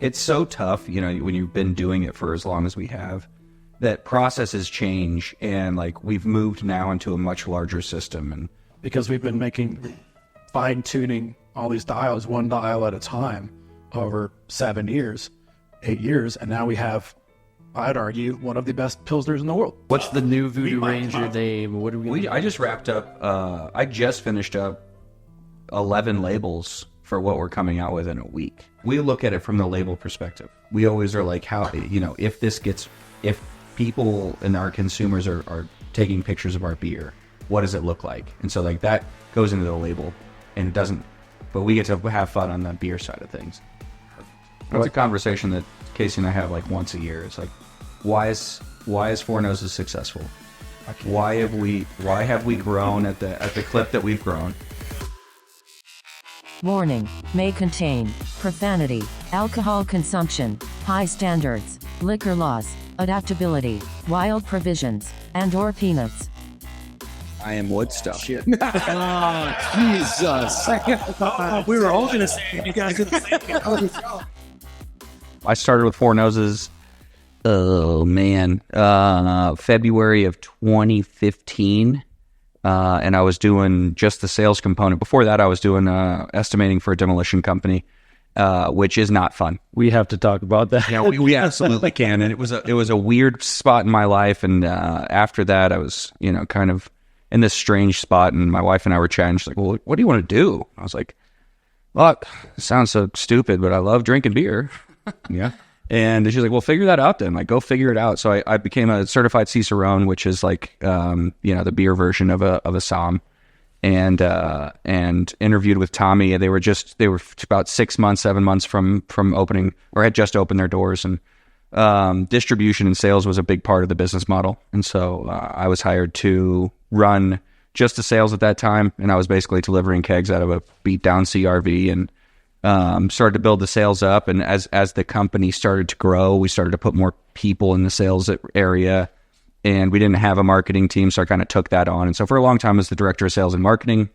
It's so tough, you know, when you've been doing it for as long as we have, that processes change, and like we've moved now into a much larger system. And because we've been fine tuning all these dials one dial at a time over 7 years, 8 years, and now we have, I'd argue, one of the best Pilsners in the world. What's the new Voodoo Ranger? What are we? I just wrapped up. I just finished up 11 labels for what we're coming out with in a week. We look at it from the label perspective. We always are like, how, you know, if people and our consumers are taking pictures of our beer, what does it look like? And so like that goes into the label, and it doesn't, but we get to have fun on the beer side of things. It's a conversation that Casey and I have like once a year. It's like, why is Four Noses successful? Why have we grown at the clip that we've grown? Warning: may contain profanity, alcohol consumption, high standards, liquor laws, adaptability, wild provisions, and/or peanuts. I am Woodstock. Shit. Oh, Jesus. We were all going to say it. You guys didn't say it. I started with Four Noses, February of 2015. And I was doing just the sales component. Before that, I was doing estimating for a demolition company, which is not fun. We have to talk about that. Yeah, we absolutely can. And it was a weird spot in my life. And after that, I was, you know, kind of in this strange spot. And my wife and I were chatting. She's like, "Well, what do you want to do?" I was like, "Look, it sounds so stupid, but I love drinking beer." Yeah. And she's like, "Well, figure that out then. Like, go figure it out." So I became a certified Cicerone, which is like, you know, the beer version of a Somm, and interviewed with Tommy. They were about 6 months, 7 months from opening, or had just opened their doors. And distribution and sales was a big part of the business model. And so I was hired to run just the sales at that time. And I was basically delivering kegs out of a beat down CRV, and started to build the sales up. And as the company started to grow, we started to put more people in the sales area, and we didn't have a marketing team. So I kind of took that on. And so for a long time, I was the director of sales and marketing,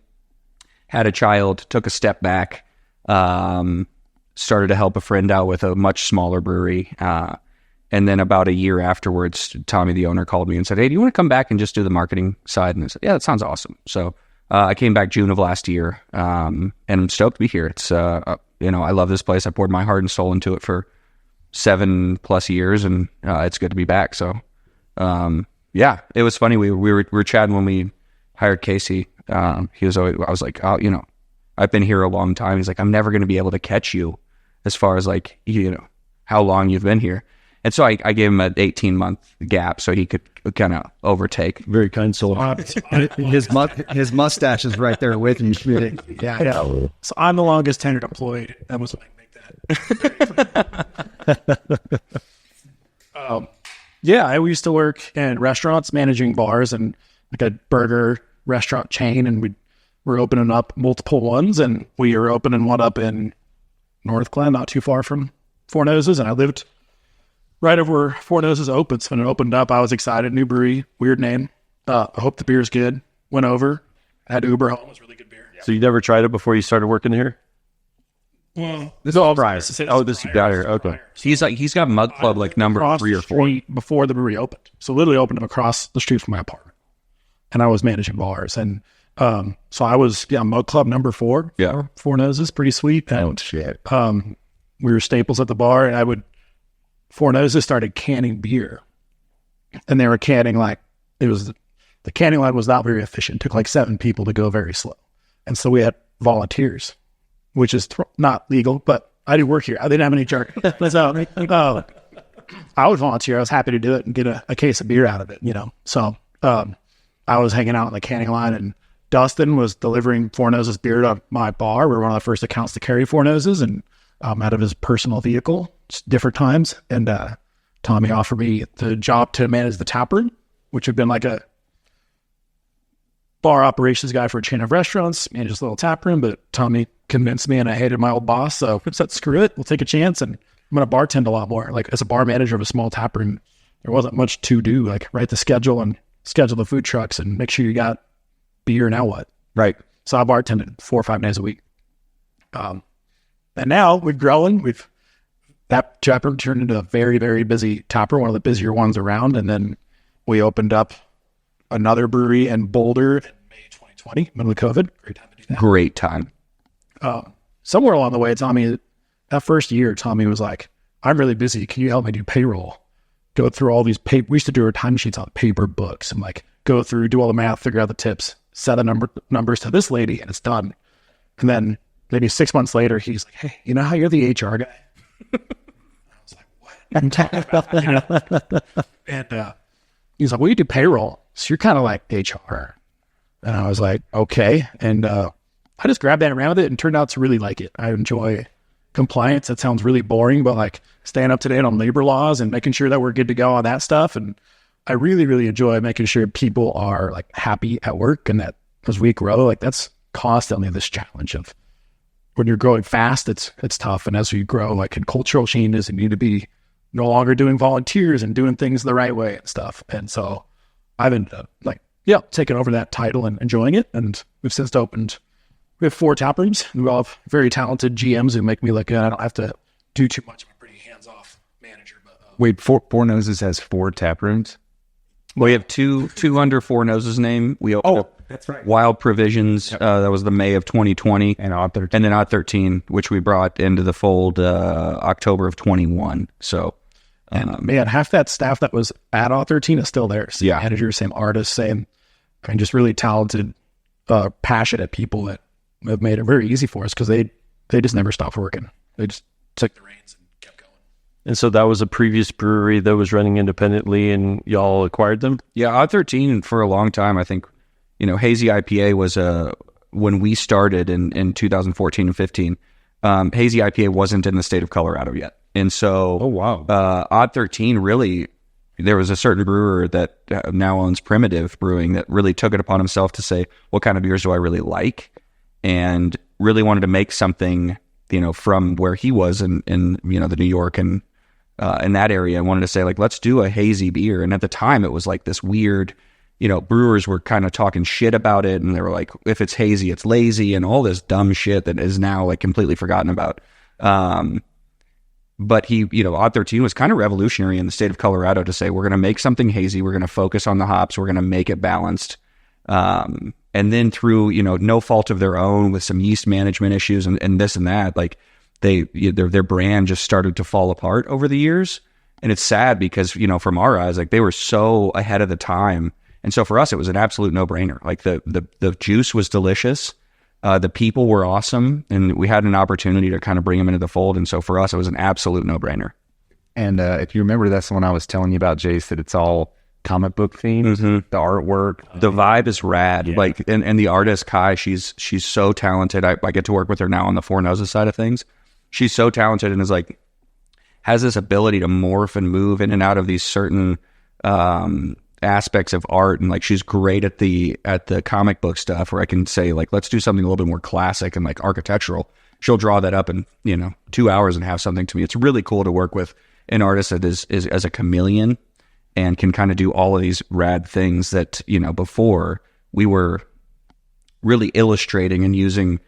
had a child, took a step back, started to help a friend out with a much smaller brewery. And then about a year afterwards, Tommy, the owner, called me and said, "Hey, do you want to come back and just do the marketing side?" And I said, "Yeah, that sounds awesome." So I came back June of last year, and I'm stoked to be here. It's, you know, I love this place. I poured my heart and soul into it for 7+ years, and it's good to be back. So, yeah, it was funny. We were chatting when we hired Casey. I was like, "Oh, you know, I've been here a long time." He's like, "I'm never going to be able to catch you as far as like, you know, how long you've been here." And so I gave him an 18-month gap so he could kind of overtake. Very kind soul. His mustache is right there with him. Yeah. So I'm the longest tenured employee. That was what I make that. Yeah, I used to work in restaurants, managing bars and like a burger restaurant chain, and we were opening up multiple ones, and we were opening one up in North Glen, not too far from Four Noses, and I lived right over where Four Noses opened. So when it opened up, I was excited. New brewery, weird name. I hope the beer's good. Went over, had Uber home. It was really good beer. So you never tried it before you started working here? Well, This is all prior. This is got here. Okay. He's got Mug Club like number 3 or 4 before the brewery opened. So literally opened up across the street from my apartment, and I was managing bars. And so I was Mug Club number 4. Yeah, Four Noses, pretty sweet. And, shit. we were staples at the bar, and Four Noses started canning beer, and they were canning the canning line was not very efficient. It took like 7 people to go very slow. And so we had volunteers, which is not legal, but I did work here. I didn't have any jerk. So I would volunteer. I was happy to do it and get a case of beer out of it, you know. So I was hanging out in the canning line, and Dustin was delivering Four Noses beer to my bar. We were one of the first accounts to carry Four Noses, and out of his personal vehicle, different times. And Tommy offered me the job to manage the tap room, which had been like a bar operations guy for a chain of restaurants, manage this little tap room. But Tommy convinced me, and I hated my old boss. So I said, screw it, we'll take a chance, and I'm going to bartend a lot more. Like, as a bar manager of a small tap room, there wasn't much to do. Like, write the schedule and schedule the food trucks and make sure you got beer. Now what? right. So I bartended 4 or 5 days a week. And now we've grown. We've that tap room turned into a very, very busy tap room, one of the busier ones around. And then we opened up another brewery in Boulder in May 2020, middle of COVID. Great time to do that. Great time. Somewhere along the way, that first year, Tommy was like, I'm really busy. Can you help me do payroll? Go through all these paper. We used to do our timesheets on paper books and like go through, do all the math, figure out the tips, set the numbers to this lady, and it's done. And then maybe 6 months later, he's like, hey, you know how you're the HR guy? I was like, what? And he's like, well, you do payroll, so you're kind of like HR. And I was like, okay. And I just grabbed that and ran with it and turned out to really like it. I enjoy compliance. That sounds really boring, but like staying up to date on labor laws and making sure that we're good to go on that stuff. And I really, really enjoy making sure people are like happy at work, and that as we grow, like that's constantly this challenge of when you're growing fast, it's tough. And as you grow, like in cultural changes, you need to be no longer doing volunteers and doing things the right way and stuff. And so I've ended up taking over that title and enjoying it. And we've since opened, we have 4 tap rooms. We all have very talented GMs who make me look good. I don't have to do too much. I'm a pretty hands-off manager. But Wait, Four Noses has 4 tap rooms? We have two under Four Noses name. We opened up that's right. Wild Provisions. That was the May of 2020. And Odd 13. And then Odd 13, which we brought into the fold October of 21. So, man, half that staff that was at Odd 13 is still there. Same manager, same artist, same, just really talented, passionate people that have made it very easy for us because they just never stopped working. They just took the reins and kept going. And so that was a previous brewery that was running independently, and y'all acquired them? yeah, Odd 13 for a long time. I think, Hazy IPA was when we started in 2014 and 15, Hazy IPA wasn't in the state of Colorado yet. And so, Odd 13 really, there was a certain brewer that now owns Primitive Brewing that really took it upon himself to say, what kind of beers do I really like? And really wanted to make something, from where he was in the New York and in that area. I wanted to say, like, let's do a hazy beer. And at the time, it was like this weird, brewers were kind of talking shit about it. And they were like, if it's hazy, it's lazy and all this dumb shit that is now like completely forgotten about. But he, Odd 13 was kind of revolutionary in the state of Colorado to say, we're going to make something hazy. We're going to focus on the hops. We're going to make it balanced. And then through, no fault of their own with some yeast management issues and this and that, like their brand just started to fall apart over the years. And it's sad because, from our eyes, like they were so ahead of the time. And so for us, it was an absolute no brainer. Like the juice was delicious. The people were awesome, and we had an opportunity to kind of bring them into the fold. And so for us, it was an absolute no brainer. And if you remember, that's the one I was telling you about, Jace, that it's all comic book themed, the artwork, the vibe is rad. Yeah. Like, and the artist Kai, she's so talented. I get to work with her now on the Four Noses side of things. She's so talented and is like, has this ability to morph and move in and out of these certain aspects of art. And like, she's great at the comic book stuff where I can say like, let's do something a little bit more classic and like architectural. She'll draw that up in, 2 hours and have something to me. It's really cool to work with an artist that is as a chameleon and can kind of do all of these rad things that, before we were really illustrating and using,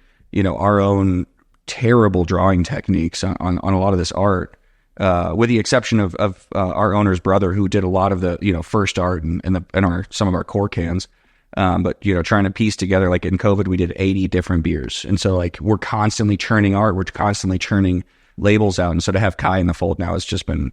our own terrible drawing techniques on a lot of this art, with the exception of our owner's brother, who did a lot of the, first art and some of our core cans. But, trying to piece together, like in COVID, we did 80 different beers. And so like, we're constantly churning art. We're constantly churning labels out. And so to have Kai in the fold now has just been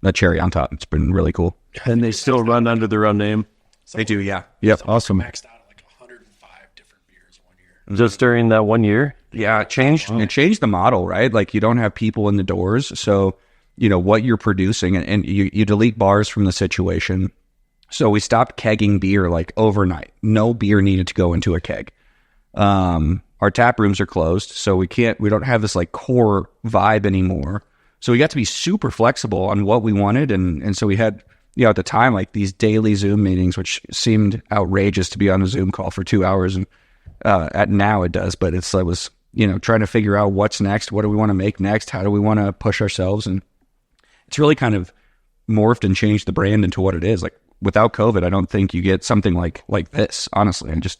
a cherry on top. It's been really cool. And they still run under their own name? They do, yeah. Yep. Awesome. Maxed out at like 105 different beers one year. Just during that 1 year? Yeah, it changed the model, right? Like, you don't have people in the doors. So, what you're producing, and you delete bars from the situation. So we stopped kegging beer like overnight. No beer needed to go into a keg. Our tap rooms are closed, so we don't have this like core vibe anymore. So we got to be super flexible on what we wanted. And so we had, at the time, like these daily Zoom meetings, which seemed outrageous to be on a Zoom call for 2 hours. And now it does, but it was, trying to figure out what's next. What do we want to make next? How do we want to push ourselves? And it's really kind of morphed and changed the brand into what it is. Like, without COVID, I don't think you get something like this, honestly. And just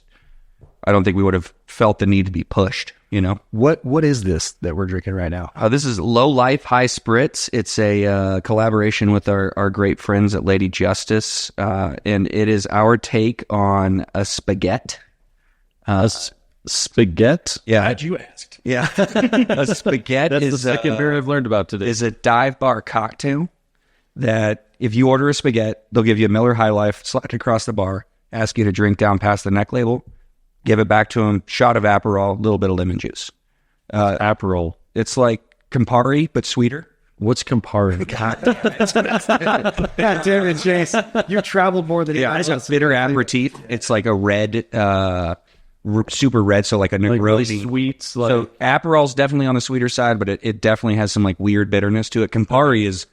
I don't think we would have felt the need to be pushed, you know? What is this that we're drinking right now? This is Low Life High Spritz. It's a collaboration with our great friends at Lady Justice, and it is our take on a spaghetti. Spaghetti? Yeah. Glad you asked. Yeah. A spaghetti That's is the second beer I've learned about today. is a dive bar cocktail that if you order a spaghetti, they'll give you a Miller High Life slapped across the bar, ask you to drink down past the neck label, give it back to them, shot of Aperol, a little bit of lemon juice. Aperol. It's like Campari, but sweeter. What's Campari? God damn it, Chase. You've traveled more than It's a bitter aperitif. It's like a red, super red, so like a Like really Negroni. sweets. So Aperol's definitely on the sweeter side, but it definitely has some like weird bitterness to it. Campari is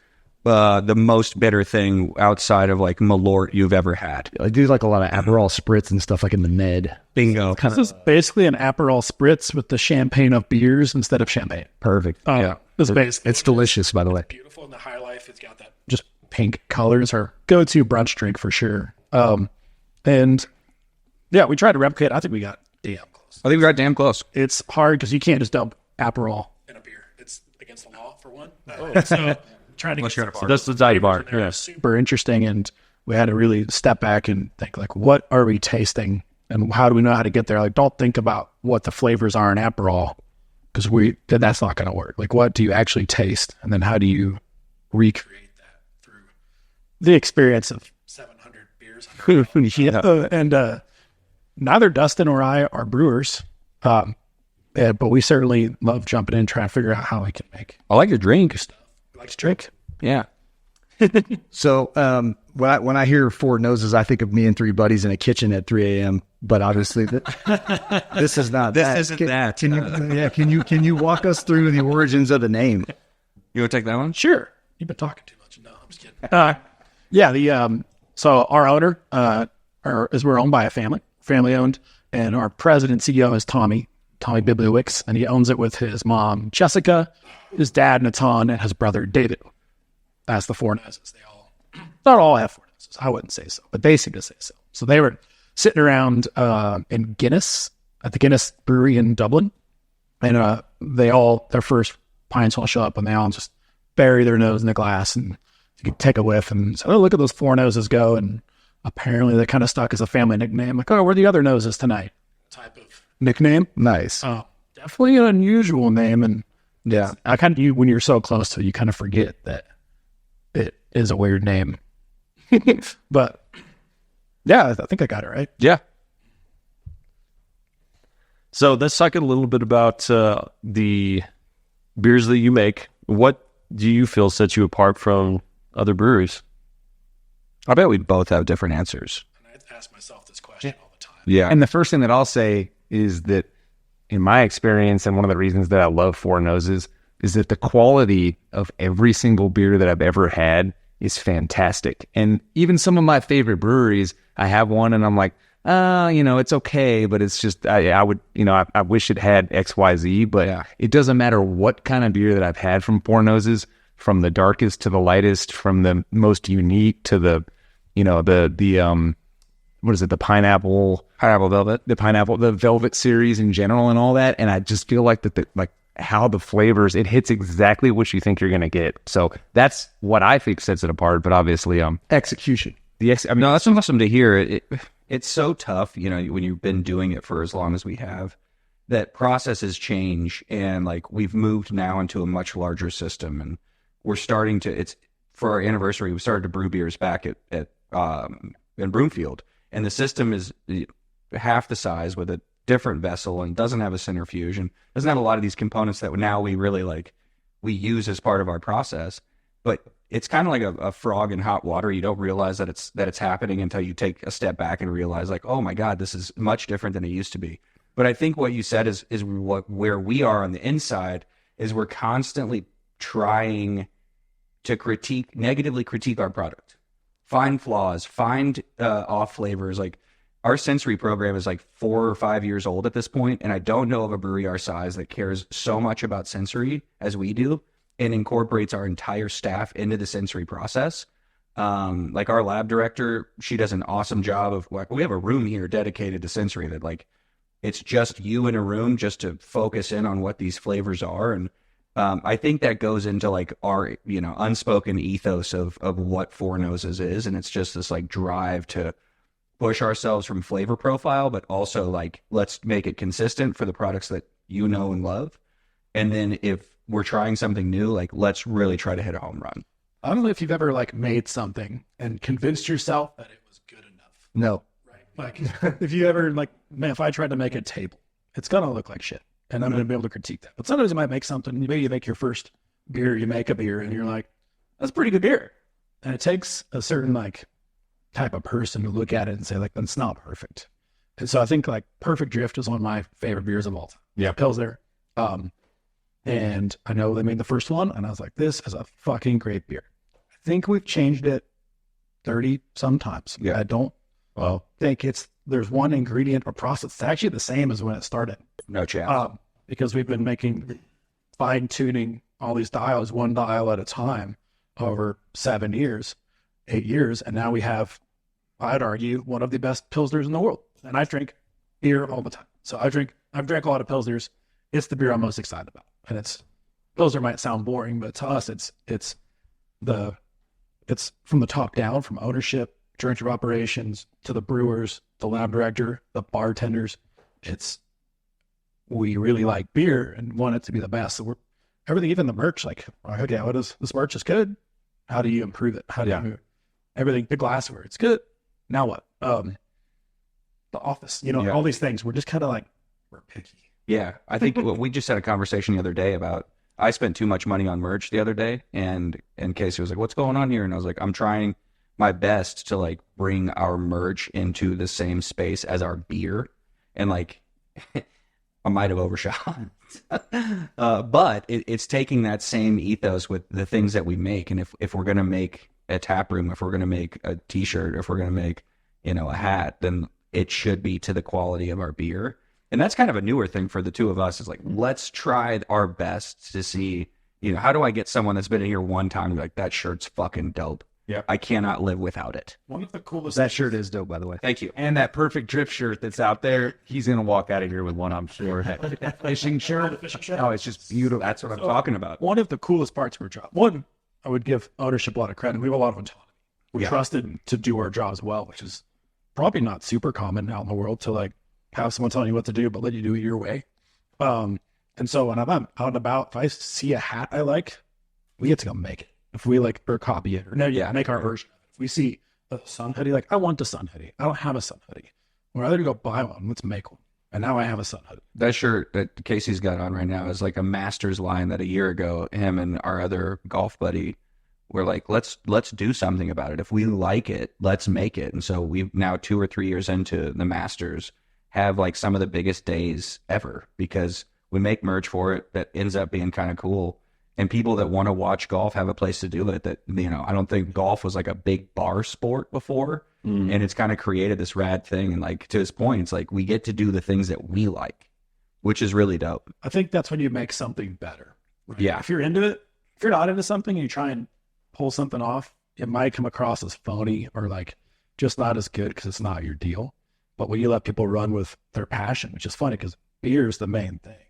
the most bitter thing outside of like Malort you've ever had. I do like a lot of Aperol spritz and stuff like in the Med. Bingo. This is basically an Aperol spritz with the champagne of beers instead of champagne. Perfect. Yeah. It's basically It's delicious, by the way. beautiful in the high life. It's got that just pink colors. Our go-to brunch drink for sure. And yeah, we tried to replicate. I think we got damn close. I think we got damn close. It's hard because you can't just dump Aperol in a beer. It's against the law for one. So trying to Unless you're at a bar. That's the dive bar. They're Yeah. super interesting, and we had to really step back and think like, what are we tasting, and how do we know how to get there? Like, don't think about what the flavors are in Aperol, because that's not going to work. Like, what do you actually taste, and then how do you recreate that through the experience of 700 beers? And neither Dustin or I are brewers, but we certainly love jumping in, trying to figure out how we can make I like your drink. stuff. We like to drink. Yeah. So when I hear Four Noses, I think of me and three buddies in a kitchen at 3 a.m. But obviously, this is not This that. isn't that. Can you walk us through the origins of the name? You want to take that one? Sure. You've been talking too much. No, I'm just kidding. So our owner we're owned by a family owned, and our president CEO is Tommy Bibliowicz, and he owns it with his mom Jessica, his dad Natan, and his brother David. That's the Four Noses. They all not all have Four Noses. I wouldn't say so, but they seem to say so. So they were sitting around in Guinness at the Guinness Brewery in Dublin, and their first pints all show up, and they all just bury their nose in the glass, and you can take a whiff and say, "Oh, look at those Four Noses go!" And apparently, they're kind of stuck as a family nickname. Like, "Oh, we're the other noses tonight." Type of nickname. Nice. Definitely an unusual name, and yeah, I kind of when you're so close to it, you kind of forget that it is a weird name. But yeah, I think I got it right. Yeah. So let's talk a little bit about the beers that you make. What do you feel sets you apart from other breweries? I bet we both have different answers. And I ask myself this question all the time. Yeah. And the first thing that I'll say is that in my experience, and one of the reasons that I love Four Noses, is that the quality of every single beer that I've ever had is fantastic. And even some of my favorite breweries, I have one and I'm like, it's okay, but it's just, I wish it had X, Y, Z, but it doesn't matter what kind of beer that I've had from Four Noses, from the darkest to the lightest, from the most unique to the what is it, the pineapple velvet, the velvet series in general and all that. And I just feel like how the flavors, it hits exactly what you think you're going to get. So that's what I think sets it apart. But obviously, Execution. No, that's awesome to hear. It's so tough, when you've been doing it for as long as we have, that processes change, and like we've moved now into a much larger system, and we're starting to. It's for our anniversary. We started to brew beers back in Broomfield, and the system is half the size with a different vessel and doesn't have a centrifuge and doesn't have a lot of these components that now we really we use as part of our process. But it's kind of like a frog in hot water. You don't realize that it's happening until you take a step back and realize oh my God, this is much different than it used to be. But I think what you said is where we are on the inside is we're constantly trying to negatively critique our product, find flaws, find off flavors. Like our sensory program is 4 or 5 years old at this point, and I don't know of a brewery our size that cares so much about sensory as we do and incorporates our entire staff into the sensory process. Like our lab director, she does an awesome job of we have a room here dedicated to sensory that it's just you in a room just to focus in on what these flavors are. And I think that goes into like our, unspoken ethos of what Four Noses is. And it's just this like drive to push ourselves from flavor profile, but also like, let's make it consistent for the products that you know and love. And then if we're trying something new, like, let's really try to hit a home run. I don't know if you've ever like made something and convinced yourself that it was good enough. No. Like if you ever like, man, if I tried to make a table, it's going to look like shit. And I'm going to be able to critique that. But sometimes you might make something, maybe you make your first beer, you make a beer and you're like, that's pretty good beer. And it takes a certain like type of person to look at it and say like, that's not perfect. And so I think like Perfect Drift is one of my favorite beers of all time. Yeah. Pilsner. And I know they made the first one and I was like, this is a fucking great beer. I think we've changed it 30 sometimes. Yeah. I don't think there's one ingredient or process. It's actually the same as when it started. No chance. Because we've been fine tuning all these dials, one dial at a time over 7 years, 8 years. And now we have, I'd argue, one of the best Pilsners in the world. And I drink beer all the time. So I've drank a lot of Pilsners. It's the beer I'm most excited about. And Pilsner might sound boring, but to us, it's from the top down, from ownership, director of operations, to the brewers, the lab director, the bartenders. We really like beer and want it to be the best. So everything, even the merch, like, okay, this merch is good. How do you improve it? How do you move it? Everything, the glassware, it's good. Now what? The office, all these things. We're just kind of like, we're picky. Yeah, I think we just had a conversation the other day about, I spent too much money on merch the other day, and Casey was like, what's going on here? And I was like, I'm trying my best to like bring our merch into the same space as our beer. And like, I might have overshot. But it's taking that same ethos with the things that we make. And if we're going to make a tap room, if we're going to make a t-shirt, if we're going to make, a hat, then it should be to the quality of our beer. And that's kind of a newer thing for the two of us, is like, let's try our best to see, how do I get someone that's been in here one time and be like, that shirt's fucking dope. Yeah. I cannot live without it. One of the coolest. That shirt is dope, by the way. Thank you. And that Perfect Drift shirt that's out there, he's going to walk out of here with one, I'm sure. That fishing shirt. Oh, it's just beautiful. That's what I'm talking about. One of the coolest parts of our job. One, I would give ownership a lot of credit. We have a lot of autonomy. We're trusted to do our jobs well, which is probably not super common out in the world, to like have someone telling you what to do, but let you do it your way. And so when I'm out and about, if I see a hat I like, we get to go make it. If we like, or copy it, or make our version of it. If we see a sun hoodie, like, I want a sun hoodie. I don't have a sun hoodie. We'd rather go buy one. Let's make one. And now I have a sun hoodie. That shirt that Casey's got on right now is like a Masters line that a year ago, him and our other golf buddy were like, let's do something about it. If we like it, let's make it. And so we've now 2 or 3 years into the Masters have like some of the biggest days ever, because we make merch for it that ends up being kind of cool. And people that want to watch golf have a place to do it. That, I don't think golf was like a big bar sport before. And it's kind of created this rad thing. And like, to his point, it's like, we get to do the things that we like, which is really dope. I think that's when you make something better. Right? Yeah. If you're into it, if you're not into something and you try and pull something off, it might come across as phony or like just not as good because it's not your deal. But when you let people run with their passion, which is funny because beer is the main thing,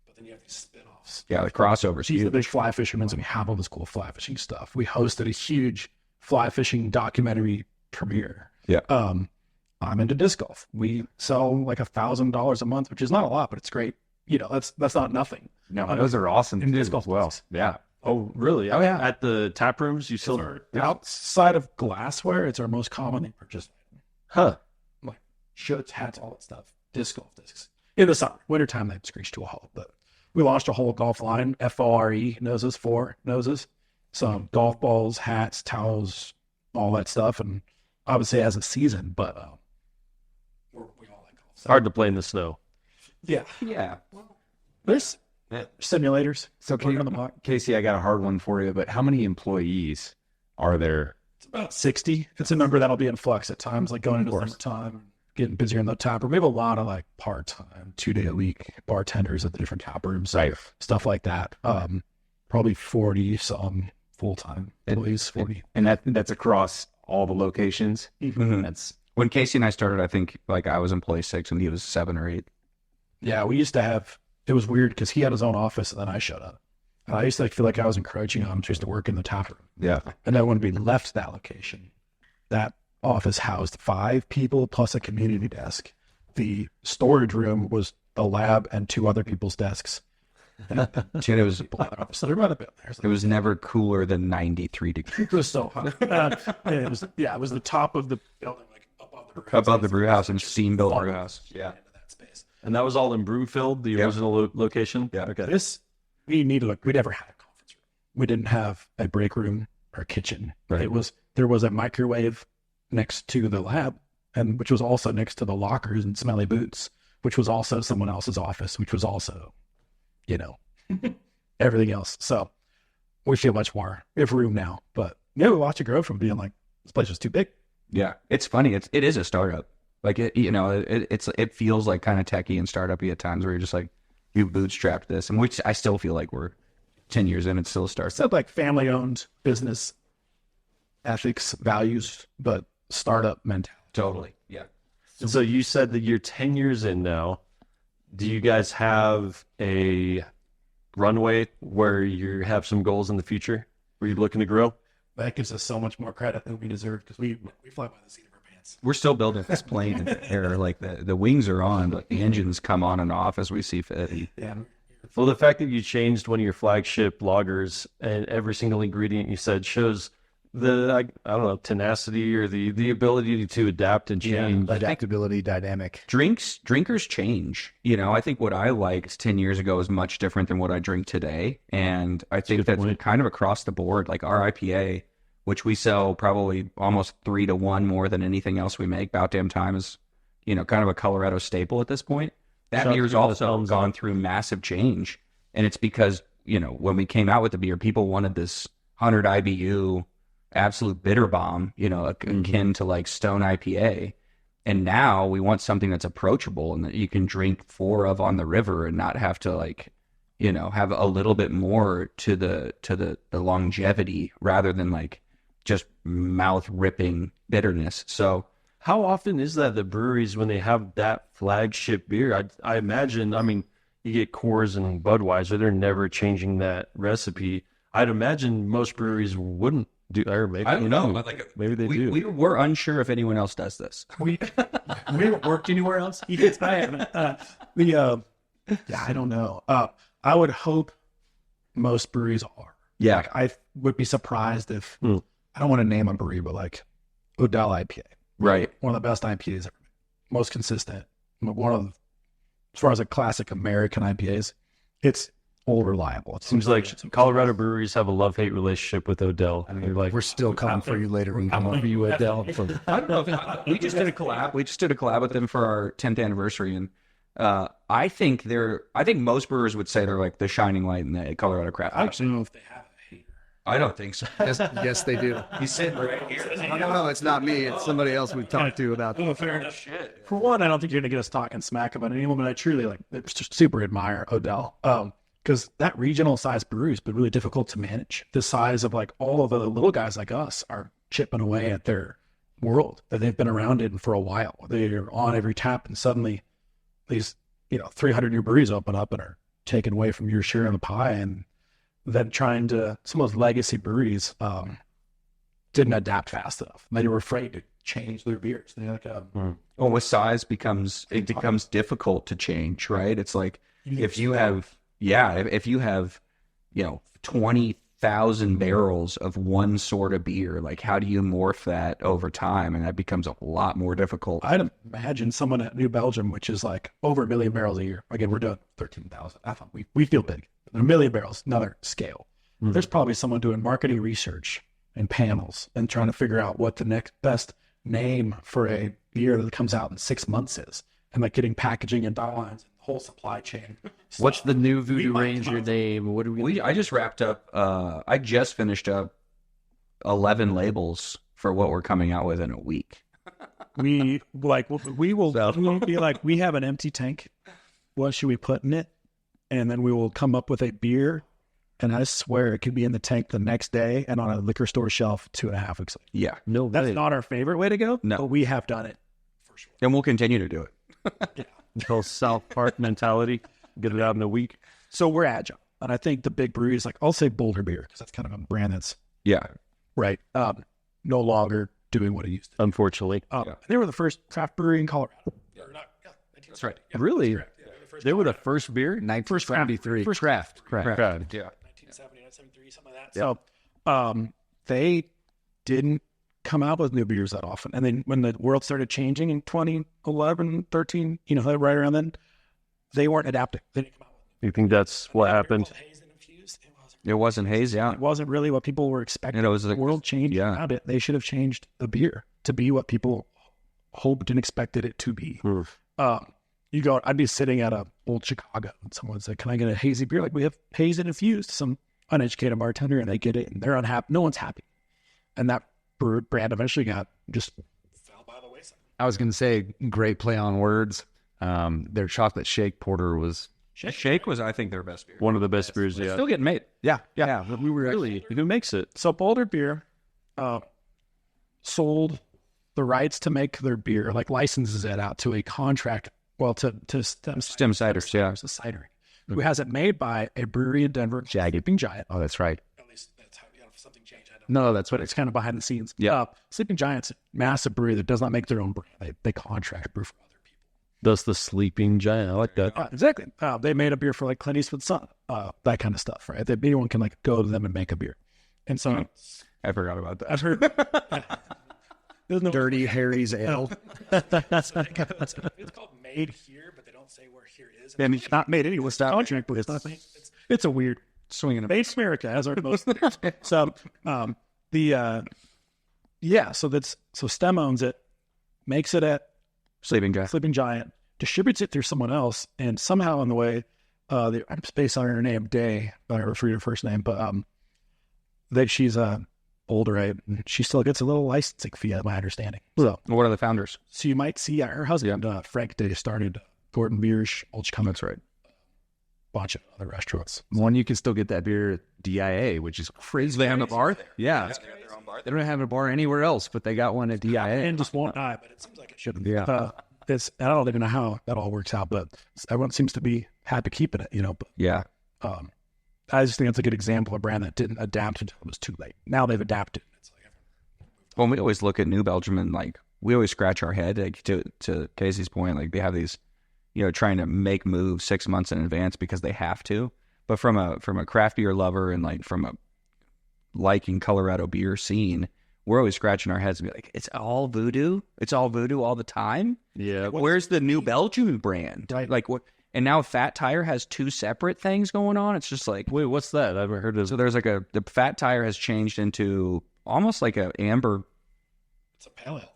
but then you have these spin-offs. Yeah, the crossovers. She's the big fly fishermen, and we have all this cool fly fishing stuff. We hosted a huge fly fishing documentary premiere. Yeah. I'm into disc golf. We sell like $1,000 a month, which is not a lot, but it's great. That's not nothing. No, those are awesome in too, disc golf as well. places. Yeah. Oh, really? Oh, yeah. At the tap rooms, you still... Outside of glassware, it's our most commonly purchased item. Huh. Like shirts, hats, all that stuff. Disc golf discs. In the summer. Wintertime, they screech to a halt. But we launched a whole golf line, FORE, noses, 4 noses. Some golf balls, hats, towels, all that stuff. And obviously it has a season, but we all like golf. So, Hard to play in the snow. yeah. Yeah. There's simulators. So on the block. Casey, I got a hard one for you, but how many employees are there? It's about 60. It's a number that'll be in flux at times, like going into summertime, getting busier in the tap room. We have a lot of like part-time, 2-day-a-week bartenders at the different tap rooms, Right. stuff like that. Probably 40 some full-time employees, 40. And that's across all the locations. Mhm. That's When Casey and I started, I think like I was employee 6 and he was 7 or 8. Yeah, we used to have, it was weird because he had his own office and then I showed up. And I used to feel like I was encroaching on him just to work in the tap room. Yeah. And then when we left that location, that office housed 5 people plus a community desk. The storage room was the lab and 2 other people's desks. And Dude, it was so they're right there. it was never cooler than 93 degrees It was so hot. It was the top of the building, like above the roof. above the brew house and steam built brew house. Yeah. Into that space. And that was all in Broomfield, the original location? Yeah. Okay. We never had a conference room. We didn't have a break room or a kitchen. Right. There was a microwave next to the lab, and which was also next to the lockers and smelly boots, which was also someone else's office, which was also, everything else. So we feel much more. We have room now, but we watch it grow from being like, this place was too big. Yeah. It's funny. It is a startup. Like it feels like kind of techie and startup-y at times where you're just like, you bootstrapped this, and I still feel like we're 10 years in, it's still a startup. It's not like family-owned business ethics, values, but startup mentality. Totally. Yeah. So you said that you're 10 years in now. Do you guys have a runway where you have some goals in the future? Were you looking to grow? That gives us so much more credit than we deserve because we fly by the seat of our pants. We're still building this plane in the air. Like the wings are on, but the engines come on and off as we see fit. Yeah. Well, the fact that you changed one of your flagship loggers and every single ingredient you said shows the, I don't know, tenacity or the ability to adapt and change. Adaptability, dynamic. Drinkers change. I think what I liked 10 years ago is much different than what I drink today. And I think that's kind of across the board. Like our IPA, which we sell probably almost 3 to 1 more than anything else we make. About damn time is, kind of a Colorado staple at this point. That beer's also gone through massive change. And it's because, when we came out with the beer, people wanted this 100 IBU absolute bitter bomb, akin to like Stone IPA. And now we want something that's approachable and that you can drink 4 of on the river and not have to have a little bit more to the longevity rather than like just mouth ripping bitterness. So how often is that the breweries when they have that flagship beer? I imagine, you get Coors and Budweiser, they're never changing that recipe. I'd imagine most breweries wouldn't do, or maybe, I don't know. Maybe they do. We're unsure if anyone else does this. We haven't worked anywhere else. Yes, I haven't. I don't know. I would hope most breweries are. Yeah. Like, I would be surprised if, I don't want to name a brewery, but like Odell IPA. Right. One of the best IPAs ever made. Most consistent. As far as a classic American IPAs, it's all reliable. It seems like Colorado breweries have a love-hate relationship with Odell. We're still coming for you later. I'm for you, Odell. I don't know. We just did a collab. We just did a collab with them for our 10th anniversary, and I think most brewers would say they're like the shining light in the Colorado craft. I don't know if they have a hater. I don't think so. Yes, they do. He's sitting right here. No, it's not me. It's somebody else we've talked to about. Oh, fair enough. Shit. For one, I don't think you're going to get us talking smack about anyone, but I truly super admire Odell. Because that regional size brewery has been really difficult to manage. The size of like all of the little guys like us are chipping away at their world that they've been around in for a while. They're on every tap, and suddenly these 300 new breweries open up and are taken away from your share of the pie. And then some of those legacy breweries didn't adapt fast enough. They were afraid to change their beers. They're like, Well, with size becomes difficult to change, right? It's like if you have 20,000 barrels of one sort of beer, like how do you morph that over time? And that becomes a lot more difficult. I'd imagine someone at New Belgium, which is like over 1 million barrels a year. Again, we're doing 13,000. I thought we feel big. 1 million barrels, another scale. There's probably someone doing marketing research and panels and trying to figure out what the next best name for a beer that comes out in 6 months is, and like getting packaging and deadlines and the whole supply chain. What's the new Voodoo Ranger name? What do we? I just wrapped up. I just finished up 11 labels for what we're coming out with in a week. We will be like, we have an empty tank. What should we put in it? And then we will come up with a beer. And I swear it could be in the tank the next day and on a liquor store shelf 2.5 weeks later. Yeah. No, that's not our favorite way to go. No. But we have done it for sure. And we'll continue to do it. Yeah. Until South Park mentality, get it out in a week. So we're agile. And I think the big breweries, like I'll say Boulder Beer, because that's kind of a brand that's Yeah. right no longer doing what it used to. Unfortunately. They were the first craft brewery in Colorado. That's right. Really? They were the first beer? 1973. First craft. Yeah. 1970, 1973, something like that. So they didn't come out with new beers that often. And then when the world started changing in 2011, 13, right around then, they weren't adapting. They didn't come out with You think that's what happened? haze and infused. It wasn't haze, yeah. It wasn't really what people were expecting. And it was the world changed around it. They should have changed the beer to be what people hoped and expected it to be. I'd be sitting at a old Chicago and someone said, "Can I get a hazy beer?" Like, we have haze and infused. Some uneducated bartender, and they get it, and they're unhappy. No one's happy. And that brand eventually just fell by the wayside. I was going to say, great play on words. Their chocolate shake porter was Shake was, I think, their best beer. One of the best beers, yeah. Still getting made. yeah. We were Really? Who makes it? So Boulder Beer sold the rights to make their beer, like licenses it out to a contract, to Stem Ciders, yeah. It's a cidery, who has it made by a brewery in Denver, Sleeping Giant. Oh, that's right. At least that's how, if something changed. I don't No, that's but what it's kind of behind the scenes. Yeah. Sleeping Giant's a massive brewery that does not make their own brand. They contract brew for other people. That's the Sleeping Giant. I like that. Exactly. They made a beer for like Clint Eastwood's son, that kind of stuff, right? That anyone can like go to them and make a beer. And so I forgot about that. I've heard there's no Dirty Harry's Ale. it's called Made Here, but they don't say where here is. And it's not made anywhere. It's contract, but it's not made. It's a weird Swinging Made America, as are most. So so Stem owns it, makes it at Sleeping Giant. Sleeping Giant, distributes it through someone else, and somehow in the way, I'm based on her name, Day, I refer to her first name, but that she's older, right? And she still gets a little licensing fee, my understanding. So What are the founders? you might see her husband, Frank Day, started Gordon Biersch, Old Chicago. That's right. Bunch of other restaurants. One, you can still get that beer at DIA, which is crazy. They have a bar there. Yeah. They don't have a bar anywhere else, but they got one at DIA. And just won't die, but it seems like it shouldn't. Yeah. I don't even know how that all works out, but everyone seems to be happy keeping it, But Yeah. I just think that's a good example of a brand that didn't adapt until it was too late. Now they've adapted. It's like Well, we always look at New Belgium and like we always scratch our head. Like to Casey's point, like they have these, trying to make moves 6 months in advance because they have to. But from a craft beer lover and like from a liking Colorado beer scene, we're always scratching our heads and be like, it's all voodoo. It's all voodoo all the time. Yeah. Where's the New Belgium brand? Right. Like what? And now Fat Tire has two separate things going on. It's just like, Wait, what's that? I haven't heard of. so there's like the Fat Tire has changed into almost like a amber. it's a pale ale.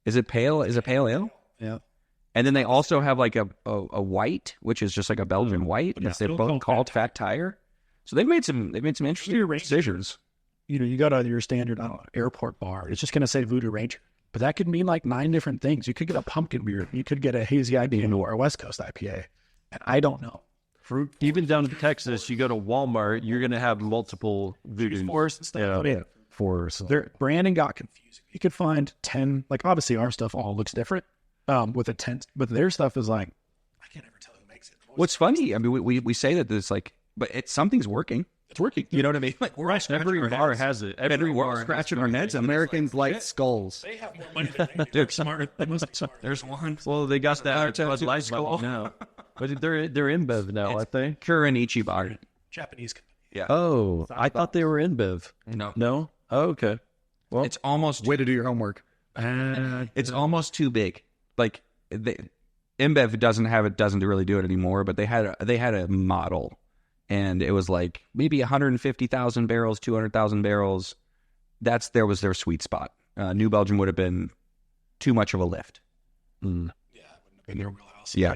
Is it pale? Is it pale ale? Yeah. And then they also have like a white, which is just like a Belgian white. it's They're still both called called Fat Tire. So they've made some interesting decisions. You go to your standard, I don't know, airport bar. It's just going to say Voodoo Ranger. But that could mean like 9 different things. You could get a pumpkin beer. You could get a hazy IPA or a West Coast IPA. And I don't know. Even down in Texas, you go to Walmart, you're going to have multiple voodoo. Forest and stuff. Yeah. For Their branding got confusing. You could find 10, like obviously our stuff all looks different with a tent, but their stuff is like, I can't ever tell who makes it. What's funny? I mean, we say that it's like, but something's working. It's working. You know what I mean? Like we're Every bar has it. every we're scratching our heads. Americans like skulls. They have more money than they do. Smarter. They must be smart. There's one. Well, they got that Bud Light Skull. level now. But they're InBev now, I think. Kura and Ichiban. Japanese company. Yeah. Oh, I thought they were InBev. No. No? Oh, okay. Well, It's almost Way to do your homework. it's almost too big. Like InBev doesn't really do it anymore. But they had a model, and it was like maybe 150,000 barrels, 200,000 barrels. There was their sweet spot. New Belgium would have been too much of a lift. Yeah, it wouldn't have been their wheelhouse. Yeah.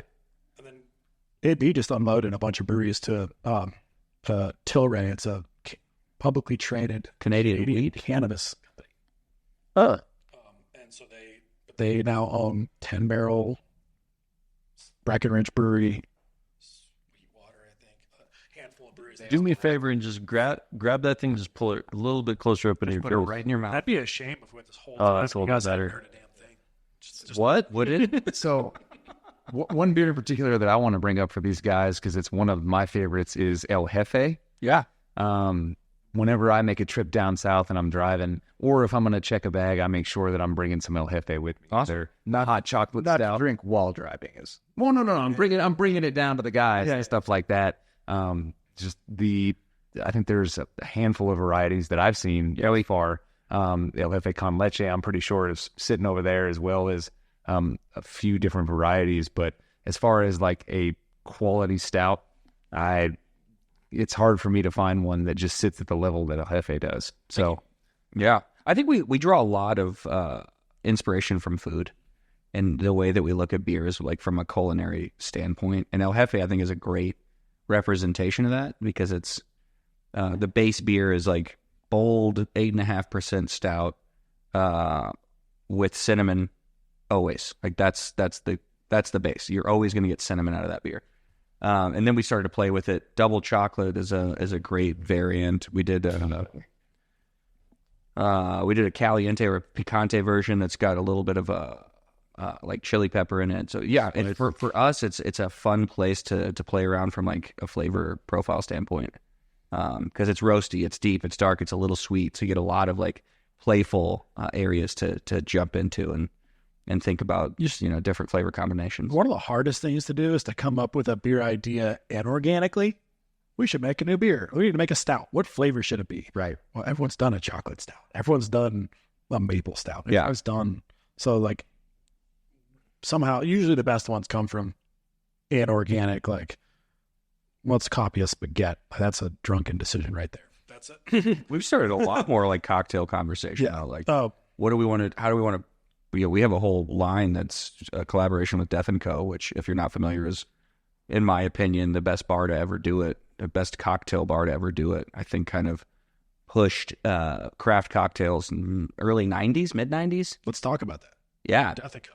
And then AD just unloaded a bunch of breweries to Tilray. It's a publicly traded Canadian wheat. cannabis company. And so they now own 10 Barrel, Breckenridge Brewery, Sweetwater, I think, a handful of breweries. do me a favor and just grab that thing, just pull it a little bit closer up in your Put it right in your mouth. That'd be a shame if we went this whole Oh, time. that's a little you guys bit hadn't better. heard a damn thing. What? Would it? So One beer in particular that I want to bring up for these guys, because it's one of my favorites, is El Jefe. Yeah. Whenever I make a trip down south and I'm driving, or if I'm going to check a bag, I make sure that I'm bringing some El Jefe with me. Awesome. They're not hot chocolate Not stout. to drink while driving is. Well, no. I'm bringing it down to the guys and stuff like that. I think there's a handful of varieties that I've seen really far. El Jefe con leche, I'm pretty sure, is sitting over there, as well as a few different varieties. But as far as like a quality stout, it's hard for me to find one that just sits at the level that El Jefe does. So, Yeah. I think we draw a lot of inspiration from food and the way that we look at beers, like from a culinary standpoint. And El Jefe, I think, is a great representation of that, because it's the base beer is like bold 8.5% stout with cinnamon always. Like that's the base. You're always going to get cinnamon out of that beer. And then we started to play with it. Double chocolate is a great variant. We did a caliente or a picante version that's got a little bit of a like chili pepper in it. So yeah, and for us, it's a fun place to play around from like a flavor profile standpoint, because it's roasty, it's deep, it's dark, it's a little sweet. So you get a lot of like playful areas to jump into and think about just, different flavor combinations. One of the hardest things to do is to come up with a beer idea inorganically. We should make a new beer. We need to make a stout. What flavor should it be? Right. Well, everyone's done a chocolate stout. Everyone's done a maple stout. Yeah. Everyone's done. So like somehow, usually the best ones come from inorganic, like let's copy a spaghetti. That's a drunken decision right there. That's it. We've started a lot more like cocktail conversation now. Like, what do we want to? How do we want to? We have a whole line that's a collaboration with Death & Co., which, if you're not familiar, is, in my opinion, the best bar to ever do it, the best cocktail bar to ever do it. I think kind of pushed craft cocktails in early 90s, mid 90s. Let's talk about that. Yeah. Death & Co.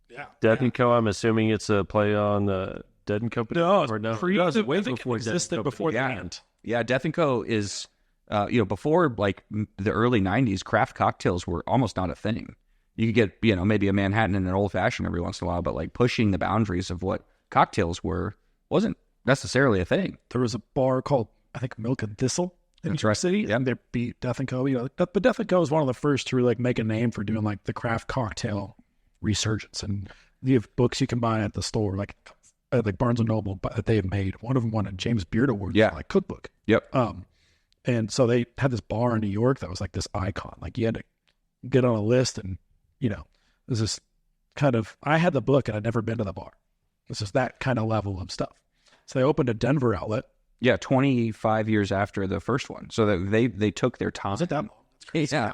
Yeah. Death & Co., I'm assuming it's a play on the Dead & Company? No, or no? pre- No, it's I way think before it existed Dead & before the Company. band. Yeah, Death & Co. is, before like the early 90s, craft cocktails were almost not a thing. You could get, maybe a Manhattan and an old fashioned every once in a while, but like pushing the boundaries of what cocktails were wasn't necessarily a thing. There was a bar called, I think, Milk and Thistle in New York City. Yeah. And they beat Death & Co. But Death & Co. is one of the first to really like make a name for doing like the craft cocktail resurgence. And you have books you can buy at the store, like Barnes & Noble, that they have made. One of them won a James Beard Award for like cookbook. Yep. And so they had this bar in New York that was like this icon. Like you had to get on a list and, this is kind of, I had the book and I'd never been to the bar. This is that kind of level of stuff. So they opened a Denver outlet. Yeah, 25 years after the first one. So that they took their time. Was it that long? That's crazy. Yeah.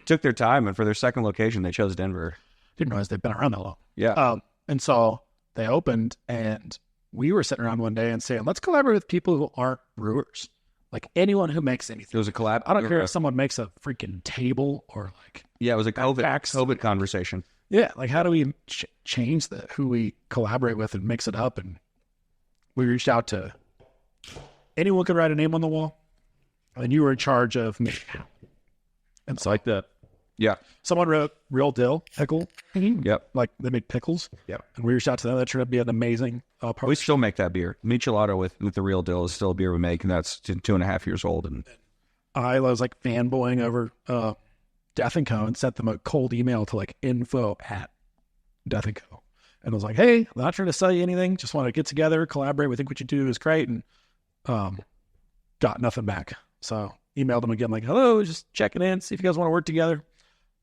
Took their time, and for their second location, they chose Denver. Didn't realize they've been around that long. Yeah. And so they opened, and we were sitting around one day and saying, let's collaborate with people who aren't brewers. Like anyone who makes anything. It was a collab. I don't care if someone makes a freaking table or like. Yeah, it was a Backpacks. COVID conversation. Yeah, like how do we change who we collaborate with and mix it up? And we reached out to anyone could write a name on the wall, and you were in charge of me. And so Like that. Yeah. someone wrote Real Dill Pickle. Yep. Like they made pickles. Yep. And we reached out to them. That turned out to be an amazing We part. still make that beer. Michelada with the Real Dill is still a beer we make, and that's 2.5 years old. And I was like fanboying over Death & Co. and sent them a cold email to like info@Death & Co. And I was like, hey, I'm not trying to sell you anything. Just want to get together, collaborate. We think what you do is great. And got nothing back. So emailed them again, like, hello, just checking in, see if you guys want to work together.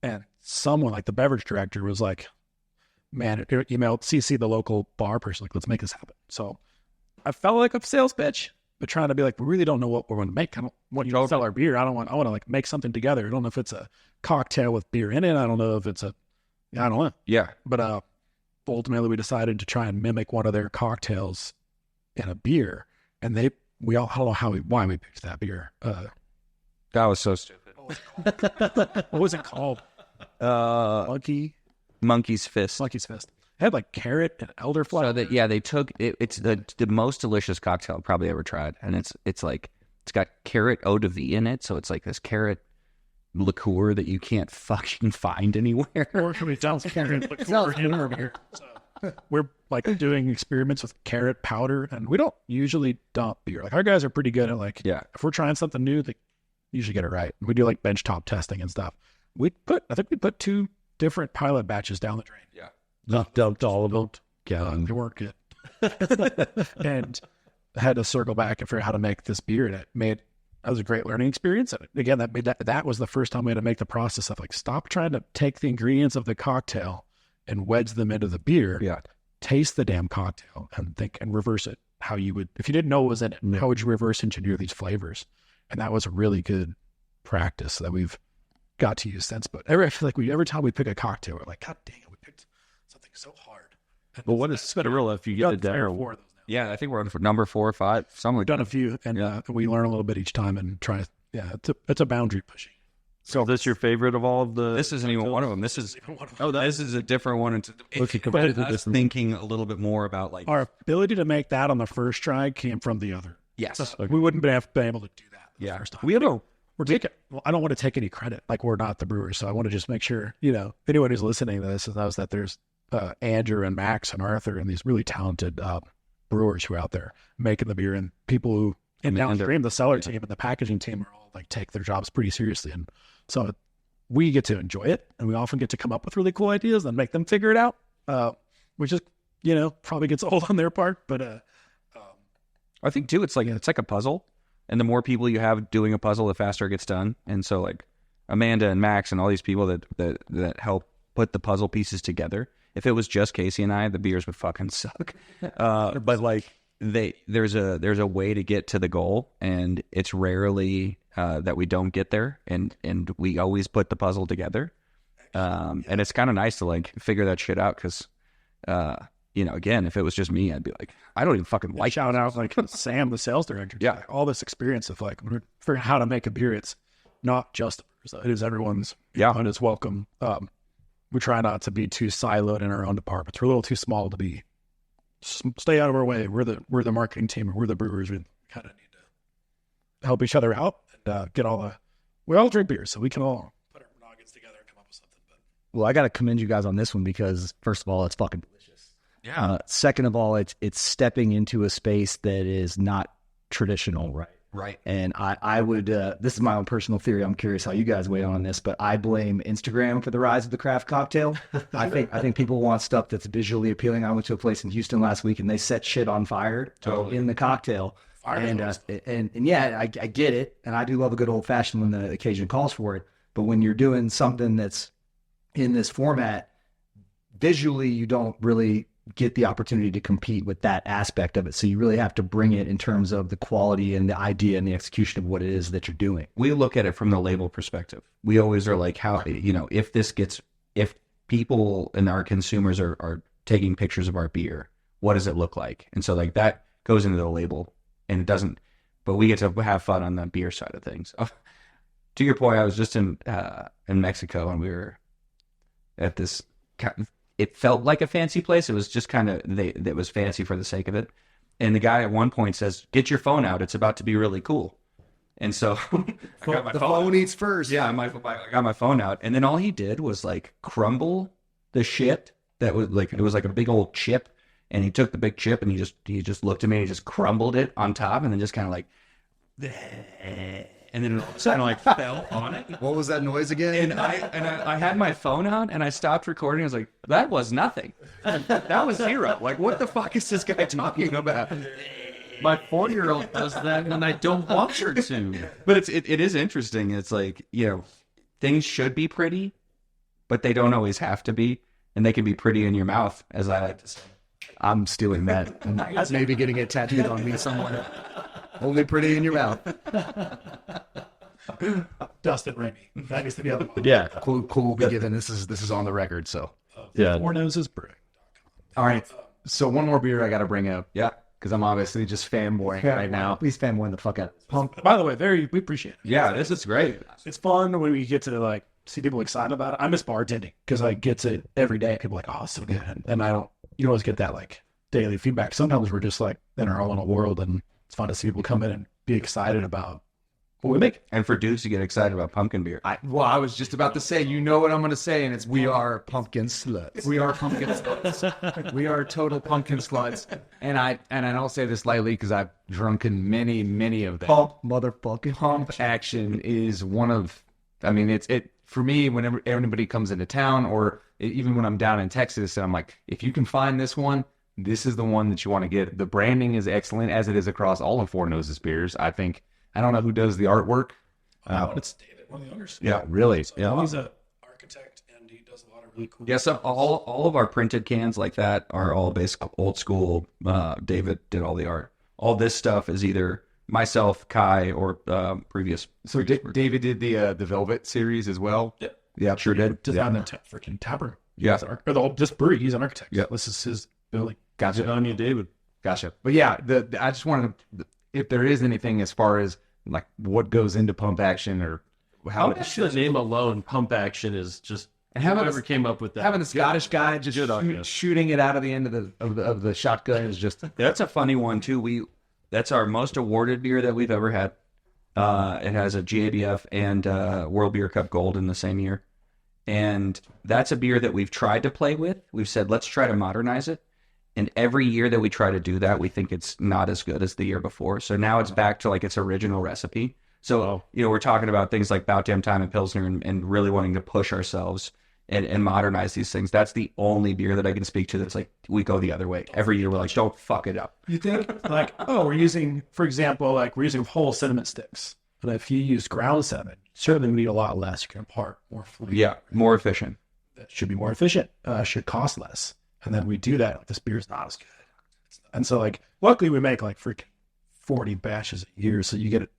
And someone like the beverage director was like, man, emailed CC the local bar person, like, let's make this happen. So I felt like a sales pitch, but trying to be like, we really don't know what we're going to make. I don't want you to sell our beer. I want to like make something together. I don't know if it's a cocktail with beer in it. I don't know if it's I don't know. yeah, But ultimately we decided to try and mimic one of their cocktails in a beer. And I don't know why we picked that beer. that was so stupid. What was it called? Monkey's Fist. Monkey's Fist. It had like carrot and elderflower. So that they took it, it's the most delicious cocktail I've probably ever tried, and it's like it's got carrot eau de vie in it, so it's like this carrot liqueur that you can't fucking find anywhere. Or can we tell carrot liqueur in our beer? So, we're like doing experiments with carrot powder, and we don't usually dump beer. Like our guys are pretty good at like, if we're trying something new, they usually get it right. We do like benchtop testing and stuff. I think we put 2 different pilot batches down the drain. Yeah. Not dumped all of them. Yeah, they weren't good. And I had to circle back and figure out how to make this beer, and that was a great learning experience. And again, that was the first time we had to make the process of like, stop trying to take the ingredients of the cocktail and wedge them into the beer. Yeah. Taste the damn cocktail and think and reverse it how you would, if you didn't know what was in it, how would you reverse engineer these flavors? And that was a really good practice that we've got to use since. But I feel like every time we pick a cocktail, we're like, God dang it, we picked something so hard. And But what is Spinnerella if you get it down? 4 of those now. Yeah, I think we're on for number 4 or 5, something like We've done a few, and we learn a little bit each time and try to, it's a boundary pushing. So is this your favorite of all of the? This isn't even one of them. This is this is a different one. Okay, compared to this one. Thinking a little bit more about like Our ability to make that on the first try came from the other. yes, We wouldn't have been able to do that the yeah. first time. We have a I don't want to take any credit. Like, we're not the brewers, so I want to just make sure, if anyone who's listening to this knows that there's Andrew and Max and Arthur and these really talented brewers who are out there making the beer, and people who in downstream, the cellar team and the packaging team are all like take their jobs pretty seriously, and so we get to enjoy it, and we often get to come up with really cool ideas and make them figure it out, which is probably gets old on their part, but I think too, it's like a puzzle, and the more people you have doing a puzzle, the faster it gets done. And so like Amanda and Max and all these people that help put the puzzle pieces together. If it was just Casey and I, the beers would fucking suck. But like there's a way to get to the goal, and it's rarely that we don't get there, and we always put the puzzle together. And it's kind of nice to like figure that shit out, because again, if it was just me, I'd be like, I don't even fucking like shout out like Sam, the sales director. Yeah. Like, all this experience of like figuring out how to make a beer. It's not just the brewers, it is everyone's. Yeah. And it's welcome. We try not to be too siloed in our own departments. We're a little too small to be. Stay out of our way. We're the marketing team, and we're the brewers. We kind of need to help each other out and get we all drink beer, so we can all put our noggins together and come up with something. But Well, I got to commend you guys on this one, because first of all, it's fucking delicious. Yeah. Second of all, it's stepping into a space that is not traditional, right? Right. And I would, this is my own personal theory. I'm curious how you guys weigh on this, but I blame Instagram for the rise of the craft cocktail. I think people want stuff that's visually appealing. I went to a place in Houston last week, and they set shit on fire in the cocktail. And yeah, I get it. And I do love a good old fashioned when the occasion calls for it. But when you're doing something that's in this format, visually, you don't really get the opportunity to compete with that aspect of it. So you really have to bring it in terms of the quality and the idea and the execution of what it is that you're doing. We look at it from the label perspective. We always are like, how, if people and our consumers are taking pictures of our beer, what does it look like? And so like that goes into the label, and it doesn't, but we get to have fun on the beer side of things. To your point, I was just in Mexico, and we were at this, it felt like a fancy place. It was just kind of, it was fancy for the sake of it. And the guy at one point says, "Get your phone out. It's about to be really cool." And so I got my phone eats first. Yeah, I got my phone out. And then all he did was like crumble the shit that was like, it was like a big old chip. And he took the big chip, and he just looked at me, and he just crumbled it on top, and then just kind of like, and then it kind of like fell on it. What was that noise again? And I had my phone out, and I stopped recording. I was like, that was nothing. That was zero. Like, what the fuck is this guy talking about? My 4-year-old does that, and I don't want her to. But it is interesting. It's like, things should be pretty, but they don't always have to be. And they can be pretty in your mouth, as I like to say. I'm stealing that. That's maybe getting it tattooed on me somewhere. Only pretty in your mouth. Dustin Ramey. That needs to be on the one. Yeah. Cool will be given. This is on the record. So Yeah. Four Noses Brewing. All right. So one more beer I got to bring up. Yeah. Because I'm obviously just fanboying right now. Please fanboy the fuck out. By the way, we appreciate it. Yeah, this is great. It's fun when we get to like see people excited about it. I miss bartending because I get it every day. People are like, "Oh, it's so good," and you always get that like daily feedback. Sometimes we're just like in our own little world, and it's fun to see people come in and be excited about But we make it. And for dudes to get excited about pumpkin beer. I was just about to say, you know what I'm going to say, and it's We are pumpkin sluts. we are pumpkin sluts. We are total pumpkin sluts. And I don't say this lightly because I've drunken many of them. Pump motherfucking Pump action is one of, I mean, it for me, whenever anybody comes into town, or even when I'm down in Texas, and I'm like, if you can find this one, this is the one that you want to get. The branding is excellent, as it is across all of Four Noses beers. I think, I don't know who does the artwork. It's David, one of the owners. Yeah. Really? So Yeah. he's an architect, and he does a lot of really cool. Yeah, so all of our printed cans like that are all basic old school. David did all the art. All this stuff is either myself, Kai, or previous. So David did the Velvet series as well. Yeah. Yeah, sure did. Designed the freaking tavern. Yeah. Or the whole just brewery. He's an architect. Yeah. This is his building. Gotcha. On you, David. Gotcha. But yeah, I just wanted to, if there is anything as far as like what goes into pump action, or how Just the name alone, pump action, is just And having whoever a- came up with that. having the Scottish guy just Good on you. shooting it out of the end of the shotgun is just That's a funny one too. That's our most awarded beer that we've ever had. It has a GABF and World Beer Cup Gold in the same year, and that's a beer that we've tried to play with. We've said let's try to modernize it, and every year that we try to do that, we think it's not as good as the year before. So now it's back to like its original recipe. So we're talking about things like About Damn Time and Pilsner, and really wanting to push ourselves and modernize these things. That's the only beer that I can speak to that's like we go the other way. Every year we're like, don't fuck it up. You think like, oh, we're using, for example, like we're using whole cinnamon sticks. But if you use ground cinnamon, certainly we need a lot less. You can impart more flavor. Yeah, more efficient. That should be more efficient. Should cost less. And then we do that. Like, this beer's not as good. And so like, luckily we make like freaking 40 batches a year. So you get it.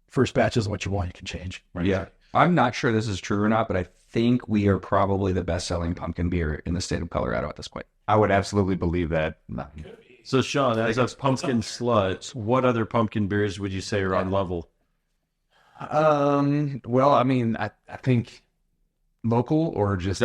First batch is what you want. You can change. Right? Yeah. I'm not sure this is true or not, but I think we are probably the best-selling pumpkin beer in the state of Colorado at this point. I would absolutely believe that. So, Sean, as a pumpkin slut, what other pumpkin beers would you say are on level? Well, I mean, I think local or just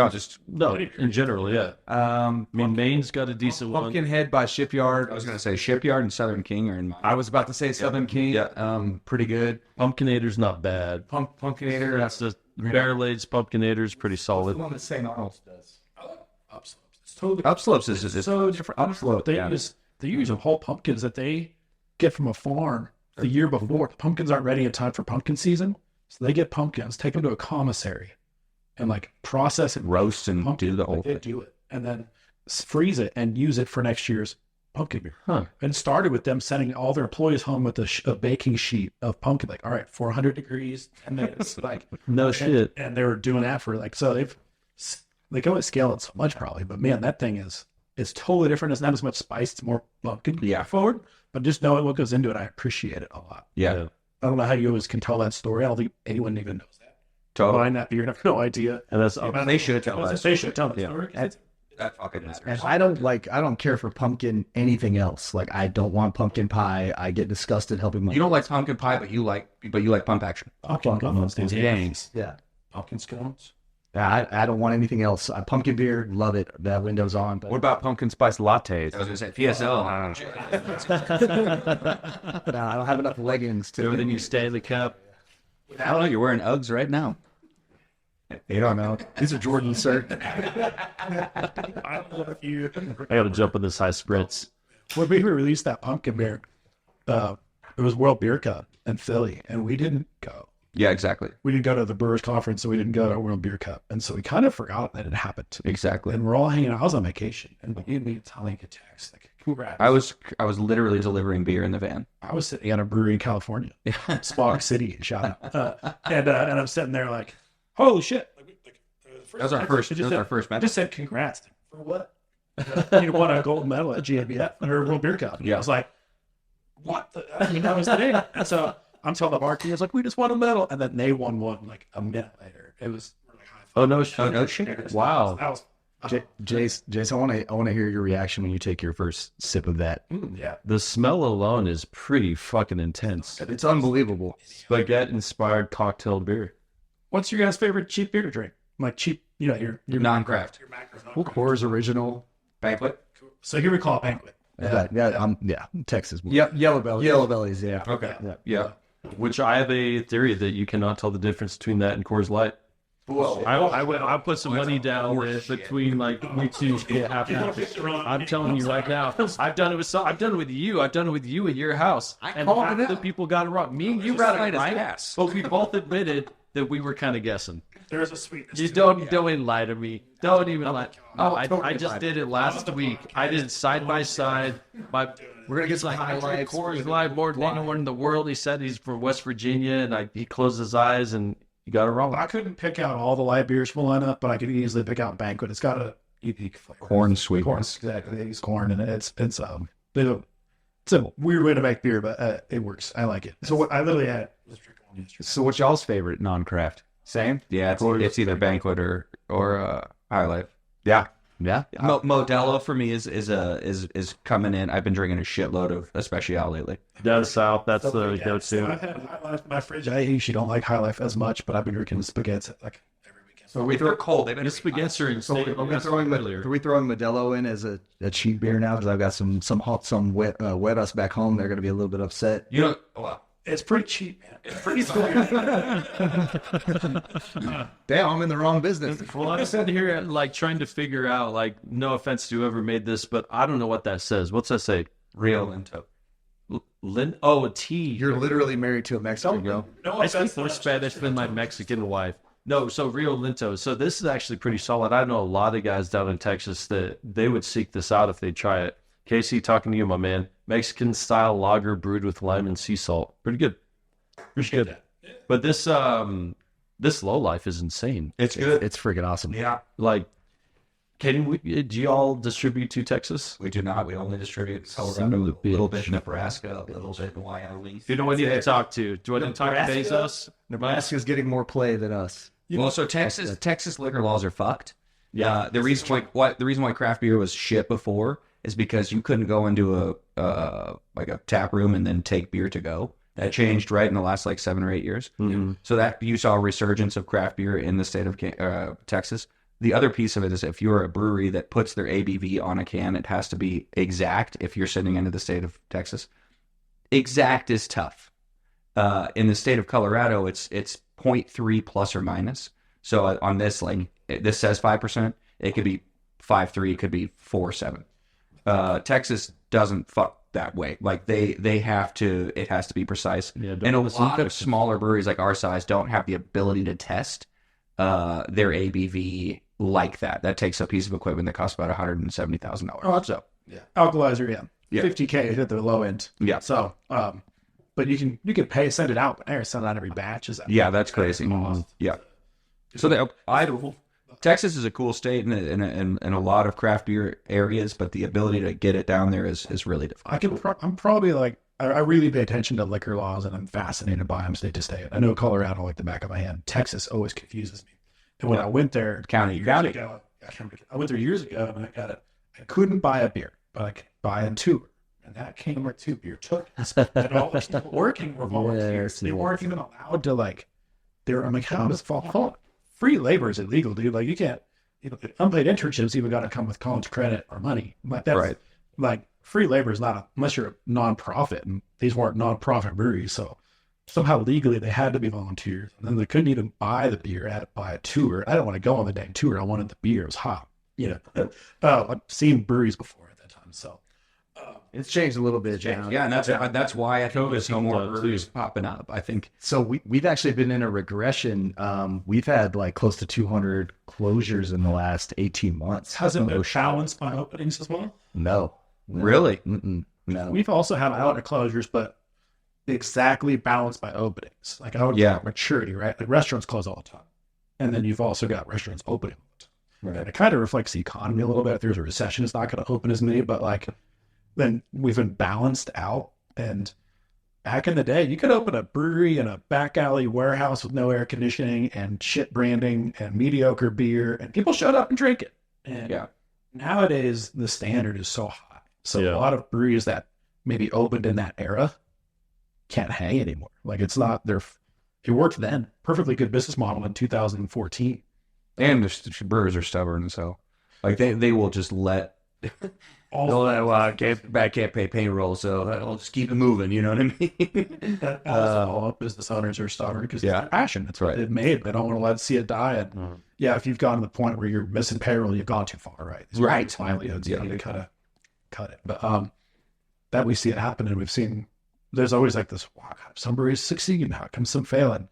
No, in general, yeah. I mean, Maine's got a decent one. Pumpkinhead by Shipyard. I was going to say Shipyard and Southern King are in mine. I was about to say Southern King. Yeah. Pretty good. Pumpkinator's not bad. Pumpkinator. That's the Barrel Aged Pumpkinator's pretty solid. one that St. Arnold's does. I like upslopes. It's totally Upslopes is so different. Upslope. They use whole pumpkins that they get from a farm the year before. The pumpkins aren't ready in time for pumpkin season, so they get pumpkins, take them to a commissary, and like process it, roast and pumpkin, do the whole like, they thing. do it, and then freeze it and use it for next year's pumpkin beer. Huh. And it started with them sending all their employees home with a baking sheet of pumpkin, like, all right, 400 degrees, 10 minutes, like No shit. and they were doing that for like, so they go at scale it so much probably, but man, that thing is totally different. It's not as much spice. It's more pumpkin forward, but just knowing what goes into it, I appreciate it a lot. Yeah. I don't know how you always can tell that story. I don't think anyone even knows that. Totally. Buying that beer, I have no idea. And that's They should tell us. They should tell the story. 'Cause it's- That fucking matters. And I don't care for pumpkin anything else. Like, I don't want pumpkin pie. I get disgusted helping my. You don't like pumpkin pie, but you like pump action. Pumpkin scones, Gangs. Yeah. pumpkin scones. Yeah, I don't want anything else. Pumpkin beer, love it. That window's on. But What about pumpkin spice lattes? I was gonna say PSL. I don't have enough leggings to. Everything you Stanley Cup. I don't know. You're wearing Uggs right now. You don't know. These are Jordans, sir. I don't know if you. I got to jump on this high spritz. When we released that pumpkin beer, it was World Beer Cup in Philly, and we didn't go. Yeah, exactly. We didn't go to the Brewers Conference, so we didn't go to World Beer Cup, and so we kind of forgot that it happened. Exactly. And we're all hanging out. I was on vacation, and we didn't Italian a text like, "Congrats!" I was literally delivering beer in the van. I was sitting at a brewery in California, Spog City, shout out, and I'm sitting there like, "Holy shit!" That was our first. That was our first I match. just said, "Congrats for what?" You won a gold medal at GABF or World Beer Cup. Yeah. I was like, "What?" I mean, that was today. And so I'm telling the bartenders like, "We just won a medal," and then they won one like a minute later. It was really high. Oh, no shit. Oh, no shit. Wow. That was Jace, I want to hear your reaction when you take your first sip of that. yeah. The smell alone is pretty fucking intense. It's unbelievable. Spaghetti-inspired cocktail beer. What's your guys' favorite cheap beer to drink? Like cheap, your Non-craft. Your macros, non-craft. Coors Original. Banquet. So here we call it banquet. Yeah, Texas. Yellow Belly. Yellow bellies. Yeah. Okay. Yeah. Which I have a theory that you cannot tell the difference between that and Coors Light. Whoa. I'll put some money down between like we two get half and half. I'm telling you right now, I've done it with you. I've done it with you at your house, and half the people got it wrong. Me and you got it right, but we both admitted that we were kind of guessing. There's a sweetness. You don't even lie to me. Don't even lie. Oh, I just did it last week. I did it side by side. We're gonna get some like highlights. Coors Light more than anyone in the world. He said he's from West Virginia, and he closed his eyes and he got it wrong. I couldn't pick out all the light beers from the lineup, but I could easily pick out Banquet. It's got a unique flavor. Corn sweetness. Corn, exactly. It's corn, and it's a weird way to make beer, but it works. I like it. So what I literally had was drinking one yesterday. So what's y'all's favorite non-craft? Same? Yeah, it's either Banquet or High Life. Yeah. Yeah. Modelo for me is coming in. I've been drinking a shitload of Especial lately. Down south, that's the go-to. So I had High Life in my fridge. I usually don't like High Life as much, but I've been drinking spaghetti like every weekend. So they're cold. The spaghetti are insane. Are we throwing Modelo in as a cheap beer now? Because I've got some wet us back home. They're going to be a little bit upset. You know, well, It's pretty cheap, man. it's pretty Damn, I'm in the wrong business. Well, I'm sitting here like trying to figure out, like, no offense to whoever made this, but I don't know what that says. What's that say? Rio Tinto. A tea. You're literally married to a Mexican, bro. I speak more Spanish than my Mexican wife. No, so Rio Linto. So this is actually pretty solid. I know a lot of guys down in Texas that they would seek this out if they try it. Casey, talking to you, my man. Mexican style lager brewed with lime and sea salt. Pretty good. Pretty good. But this low life is insane. It's good. It's freaking awesome. Yeah. Like, do you all distribute to Texas? We do not. We only distribute Colorado, a little bit in Nebraska, a little bit in Wyoming. You know what I need to talk to? Do I need to talk to Bezos? Nebraska's getting more play than us. Well, so Texas liquor laws are fucked. Yeah. The reason why craft beer was shit before is because you couldn't go into a tap room and then take beer to go. That changed right in the last 7 or 8 years. Mm-hmm. So that you saw a resurgence of craft beer in the state of Texas. The other piece of it is if you're a brewery that puts their ABV on a can, it has to be exact. If you're sitting into the state of Texas, exact is tough. In the state of Colorado, it's 0.3 plus or minus. So on this, this says 5%. It could be 5.3. It could be 4.7. Texas doesn't fuck that way. They have to. It has to be precise. Yeah, and a lot of smaller breweries like our size don't have the ability to test their ABV like that. That takes a piece of equipment that costs about $170,000. Oh, So yeah, alkalizer, Yeah. 50K at the low end. Yeah. So, but you can pay, send it out, but I send out every batch. Is that? yeah, that's crazy. Yeah. So Texas is a cool state in a lot of craft beer areas, but the ability to get it down there is really difficult. I'm probably I really pay attention to liquor laws, and I'm fascinated by them state to state. I know Colorado like the back of my hand. Texas always confuses me. And when I went there, County. ago, I went there years ago, and I got it. I couldn't buy a beer, but I could buy a tour, and that came where two beer took. And all the people working were volunteers. They weren't even allowed to I'm like, how does fall? Free labor is illegal, dude. Like, you can't. Unpaid internships even got to come with college credit or money. But that's Right. Free labor is not unless you're a nonprofit, and these weren't nonprofit breweries, so somehow legally they had to be volunteers, and then they couldn't even buy the beer. I had to buy a tour. I didn't want to go on the dang tour. I wanted the beer. It was hot. I've seen breweries before at that time, so It's changed a little bit, John. Yeah, and that's why I think there's more breweries popping up. I think So we've actually been in a regression. We've had close to 200 closures in the last 18 months. hasn't been balanced by openings as well. No. really. No. We've also had a lot of closures, but exactly balanced by openings. I would call it maturity, right? Restaurants close all the time, and then you've also got restaurants opening all the time. Right. And it kind of reflects the economy a little bit. If there's a recession, it's not going to open as many, but then we've been balanced out. And back in the day, you could open a brewery in a back alley warehouse with no air conditioning and shit branding and mediocre beer, and people showed up and drank it. And nowadays, the standard is so high. So a lot of breweries that maybe opened in that era can't hang anymore. It's not it worked then. Perfectly good business model in 2014. And the brewers are stubborn, so they will just let All that can't pay payroll, so I'll just keep it moving. You know what I mean? All business owners are stubborn because it's their passion. It's what Right. they've made. They don't want to let it see it die. And if you've gotten to the point where you're missing payroll, you've gone too far, right? It's Right. livelihoods. You need to cut it. But that we see it happen, and we've seen. There's always like this. Wow, how come some breweries succeed? How come some failing?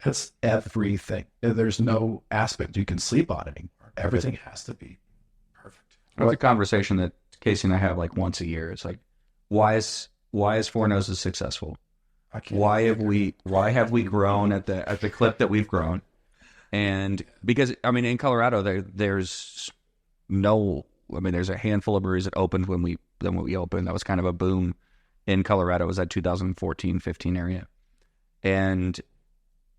It's everything. There's no aspect you can sleep on anymore. Everything has to be perfect. It's a conversation that Casey and I have like once a year. It's like, why is Four Noses successful? Why have we grown at the clip that we've grown? And because I mean, in Colorado, there's a handful of breweries that opened when we opened. That was kind of a boom in Colorado. It was that 2014-15 area, and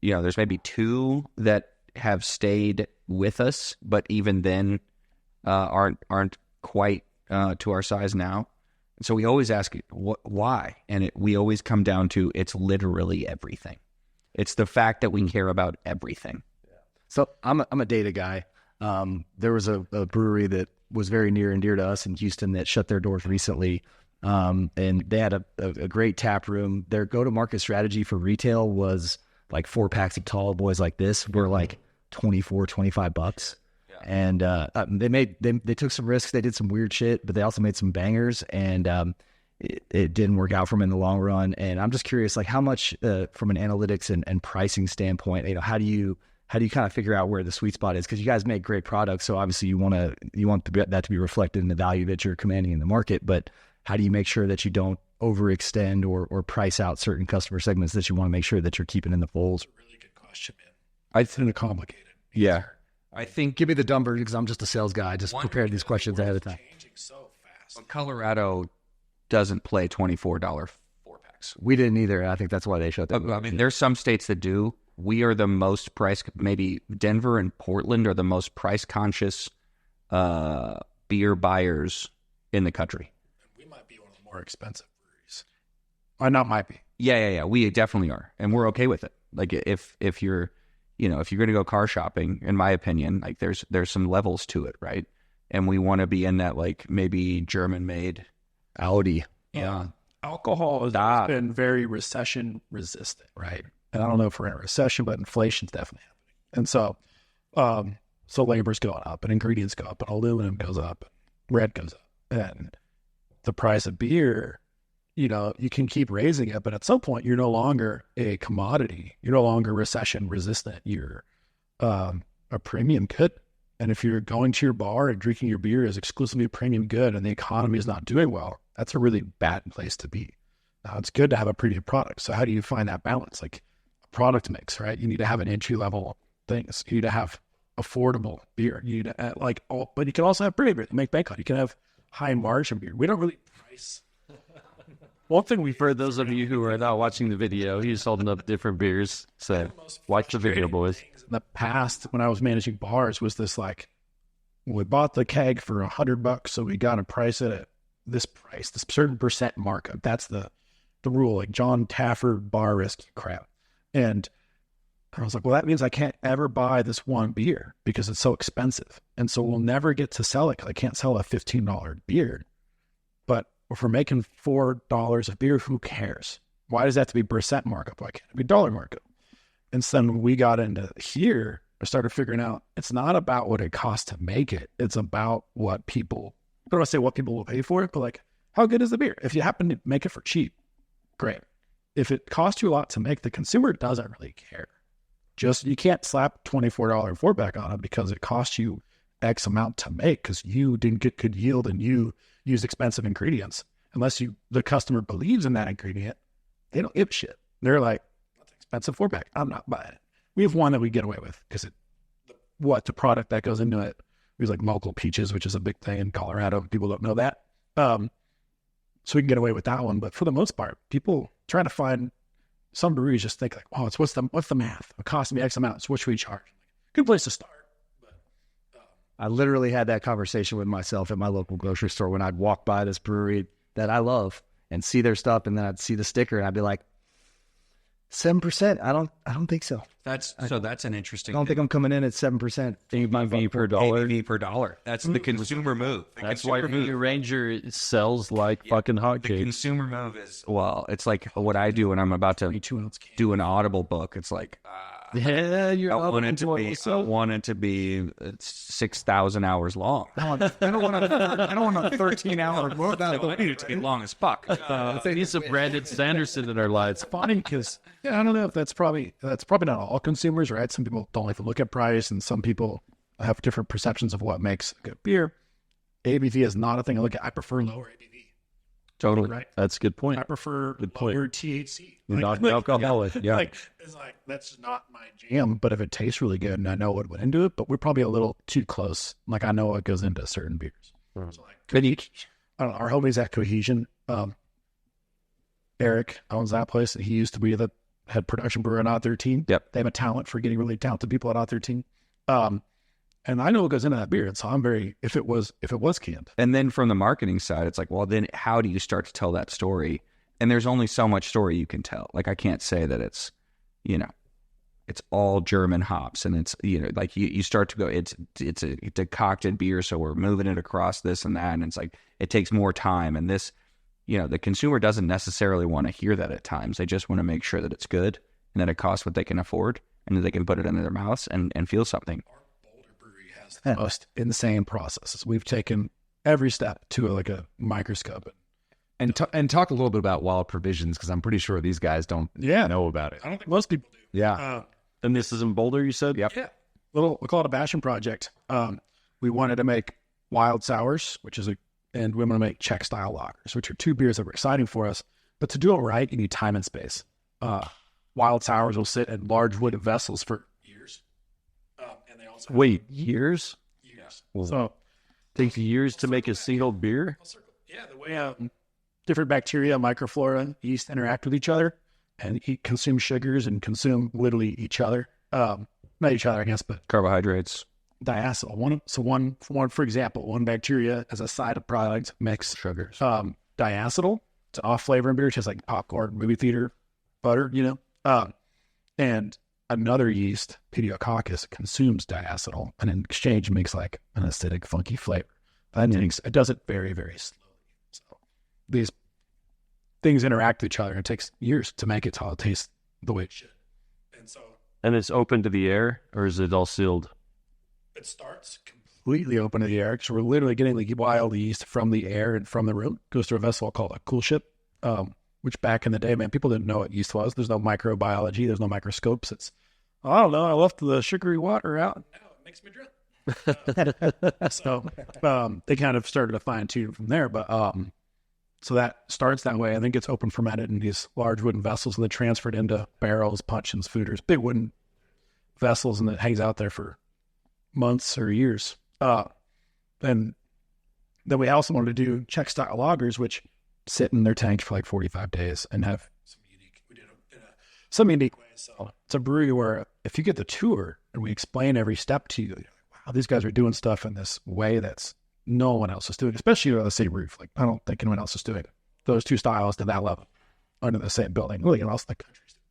there's maybe 2 that have stayed with us, but even then aren't quite to our size now. And so we always ask, why? And we always come down to it's literally everything. It's the fact that we care about everything. So I'm a data guy. There was a brewery that was very near and dear to us in Houston that shut their doors recently. And they had a great tap room. Their go-to-market strategy for retail was like 4 packs of tall boys like this were like $24-25. Yeah. And they took some risks. They did some weird shit, but they also made some bangers, and it didn't work out for them in the long run. And I'm just curious, like how much from an analytics and pricing standpoint, how do you kind of figure out where the sweet spot is? Because you guys make great products, so obviously you want that to be reflected in the value that you're commanding in the market. But how do you make sure that you don't overextend or price out certain customer segments that you want to make sure that you're keeping in the fold? Really good question, man. It's kind of complicated. Yeah. I think Give me the number because I'm just a sales guy. I just prepared these questions ahead of time. Changing so fast. Colorado doesn't play $24 4-packs. We didn't either. I think that's why they shut that. I mean, there's some states that do. We are the most price, maybe Denver and Portland are the most price conscious beer buyers in the country. We might be one of the more expensive breweries. Not might be. Yeah. We definitely are, and we're okay with it. Like if you're, if you're going to go car shopping, in my opinion, like there's some levels to it, right? And we want to be in that like maybe German made Audi. Yeah. Alcohol has been very recession resistant, right? And I don't know if we're in a recession, but inflation's definitely happening. And so labor's going up, and ingredients go up, and aluminum goes up, and rent goes up, and the price of beer, you can keep raising it, but at some point you're no longer a commodity. You're no longer recession resistant. You're a premium good. And if you're going to your bar and drinking your beer as exclusively a premium good and the economy is not doing well, that's a really bad place to be. Now, it's good to have a premium product. So how do you find that balance? Like a product mix, right? You need to have an entry-level things. You need to have affordable beer. You need to but you can also have premium beer to make bank on. You can have high margin beer. We don't really price. One thing for those of you who are not watching the video, he's holding up different beers. So watch the video, boys. In the past, when I was managing bars, was this like, we bought the keg for $100, so we got to price it at this price, this certain percent markup. That's the rule, like John Tafford bar risk crap. And I was like, well, that means I can't ever buy this one beer because it's so expensive. And so we'll never get to sell it because I can't sell a $15 beer. But if we're making $4 of beer, who cares? Why does that have to be percent markup? Why can't it be dollar markup? And so when we got into here, I started figuring out it's not about what it costs to make it. It's about what people, I don't want to say what people will pay for it, but like, how good is the beer? If you happen to make it for cheap, great. If it costs you a lot to make, the consumer doesn't really care. You can't slap $24 4-pack on it because it costs you X amount to make because you didn't get good yield and you use expensive ingredients. Unless the customer believes in that ingredient, they don't give a shit. They're like, that's an expensive 4-pack. I'm not buying it. We have one that we get away with because the product that goes into it, we use like local peaches, which is a big thing in Colorado. People don't know that. So we can get away with that one. But for the most part, people trying to find, some breweries just think like, oh, what's the math? It costs me X amount. So what should we charge? Good place to start. I literally had that conversation with myself at my local grocery store when I'd walk by this brewery that I love and see their stuff, and then I'd see the sticker and I'd be like, 7%. I don't think so. That's an interesting. I don't think I'm coming in at 7%. ABV per dollar. ABV per dollar. That's the consumer move. That's why your Ranger sells like fucking The hotcakes. consumer move is, well, it's like what I do when I'm about to 2-ounce can. do an Audible book. It's like, Yeah, you're I want it to be 6,000 hours long. I don't want a 13-hour book. I need it to be long as fuck. He's a Brandon Sanderson in our lives. Funny because I don't know if that's probably not all consumers, right? Some people don't like to look at price, and some people have different perceptions of what makes a good beer. ABV is not a thing I look at. I prefer lower ABV. Totally. Right. That's a good point. I prefer point. lower THC. Not alcoholic. Yeah. It's like that's just not my jam. But if it tastes really good and I know what went into it, but we're probably a little too close. Like I know what goes into certain beers. So like, I don't know, our homies at Cohesion, Eric owns that place, and he used to be the head production brewer at Odd 13. Yep. They have a talent for getting really talented people at Odd 13. And I know what goes into that beer. And so I'm very, if it was canned. And then from the marketing side, it's like, well, then how do you start to tell that story? And there's only so much story you can tell. Like, I can't say that it's, it's all German hops, and it's, like you start to go, it's a decocted beer, so we're moving it across this and that, and it's like it takes more time. And this, the consumer doesn't necessarily want to hear that at times. They just want to make sure that it's good and that it costs what they can afford, and that they can put it into their mouths and feel something. The most insane processes. We've taken every step to a microscope. And talk a little bit about Wild Provisions, because I'm pretty sure these guys don't know about it. I don't think most people do. Yeah. And this is in Boulder, you said? Yep. Yeah. We call it a passion project. We wanted to make wild sours, and we want to make Czech style lagers, which are two beers that were exciting for us. But to do it right, you need time and space. Wild sours will sit in large wooden vessels for years. And they also Wait, years? years. Well, So takes years to make a single beer? yeah, the way different bacteria, microflora, yeast interact with each other and consume sugars and consume literally each other. Not each other, I guess, but Carbohydrates. diacetyl. For example, one bacteria as a side product makes Sugars. diacetyl. It's an off flavor in beer. It tastes like popcorn, movie theater butter, and another yeast, Pediococcus, consumes diacetyl and in exchange makes like an acidic, funky flavor. But it does it very, very slowly. So these things interact with each other, and it takes years to make it till it tastes the way it should. And so And it's open to the air, or is it all sealed? it starts completely open to the air because we're literally getting the wild yeast from the air and from the room. Goes through a vessel called a cool ship, which back in the day, man, people didn't know what yeast was. There's no microbiology. There's no microscopes. It's, I don't know, I left the sugary water out, and now it makes me drink. So they kind of started to fine tune from there. But so that starts that way. I think it's open fermented in these large wooden vessels and then transferred into barrels, puncheons, fooders, big wooden vessels, and it hangs out there for months or years. And then we also wanted to do Czech style lagers, which sit in their tank for like 45 days and have some unique ways. So it's a brewery where if you get the tour and we explain every step to you, you're like, wow, these guys are doing stuff in this way that's no one else is doing, especially on the same roof. Like, I don't think anyone else is doing it. Those two styles to that level under the same building. Really, anyone else in the country is doing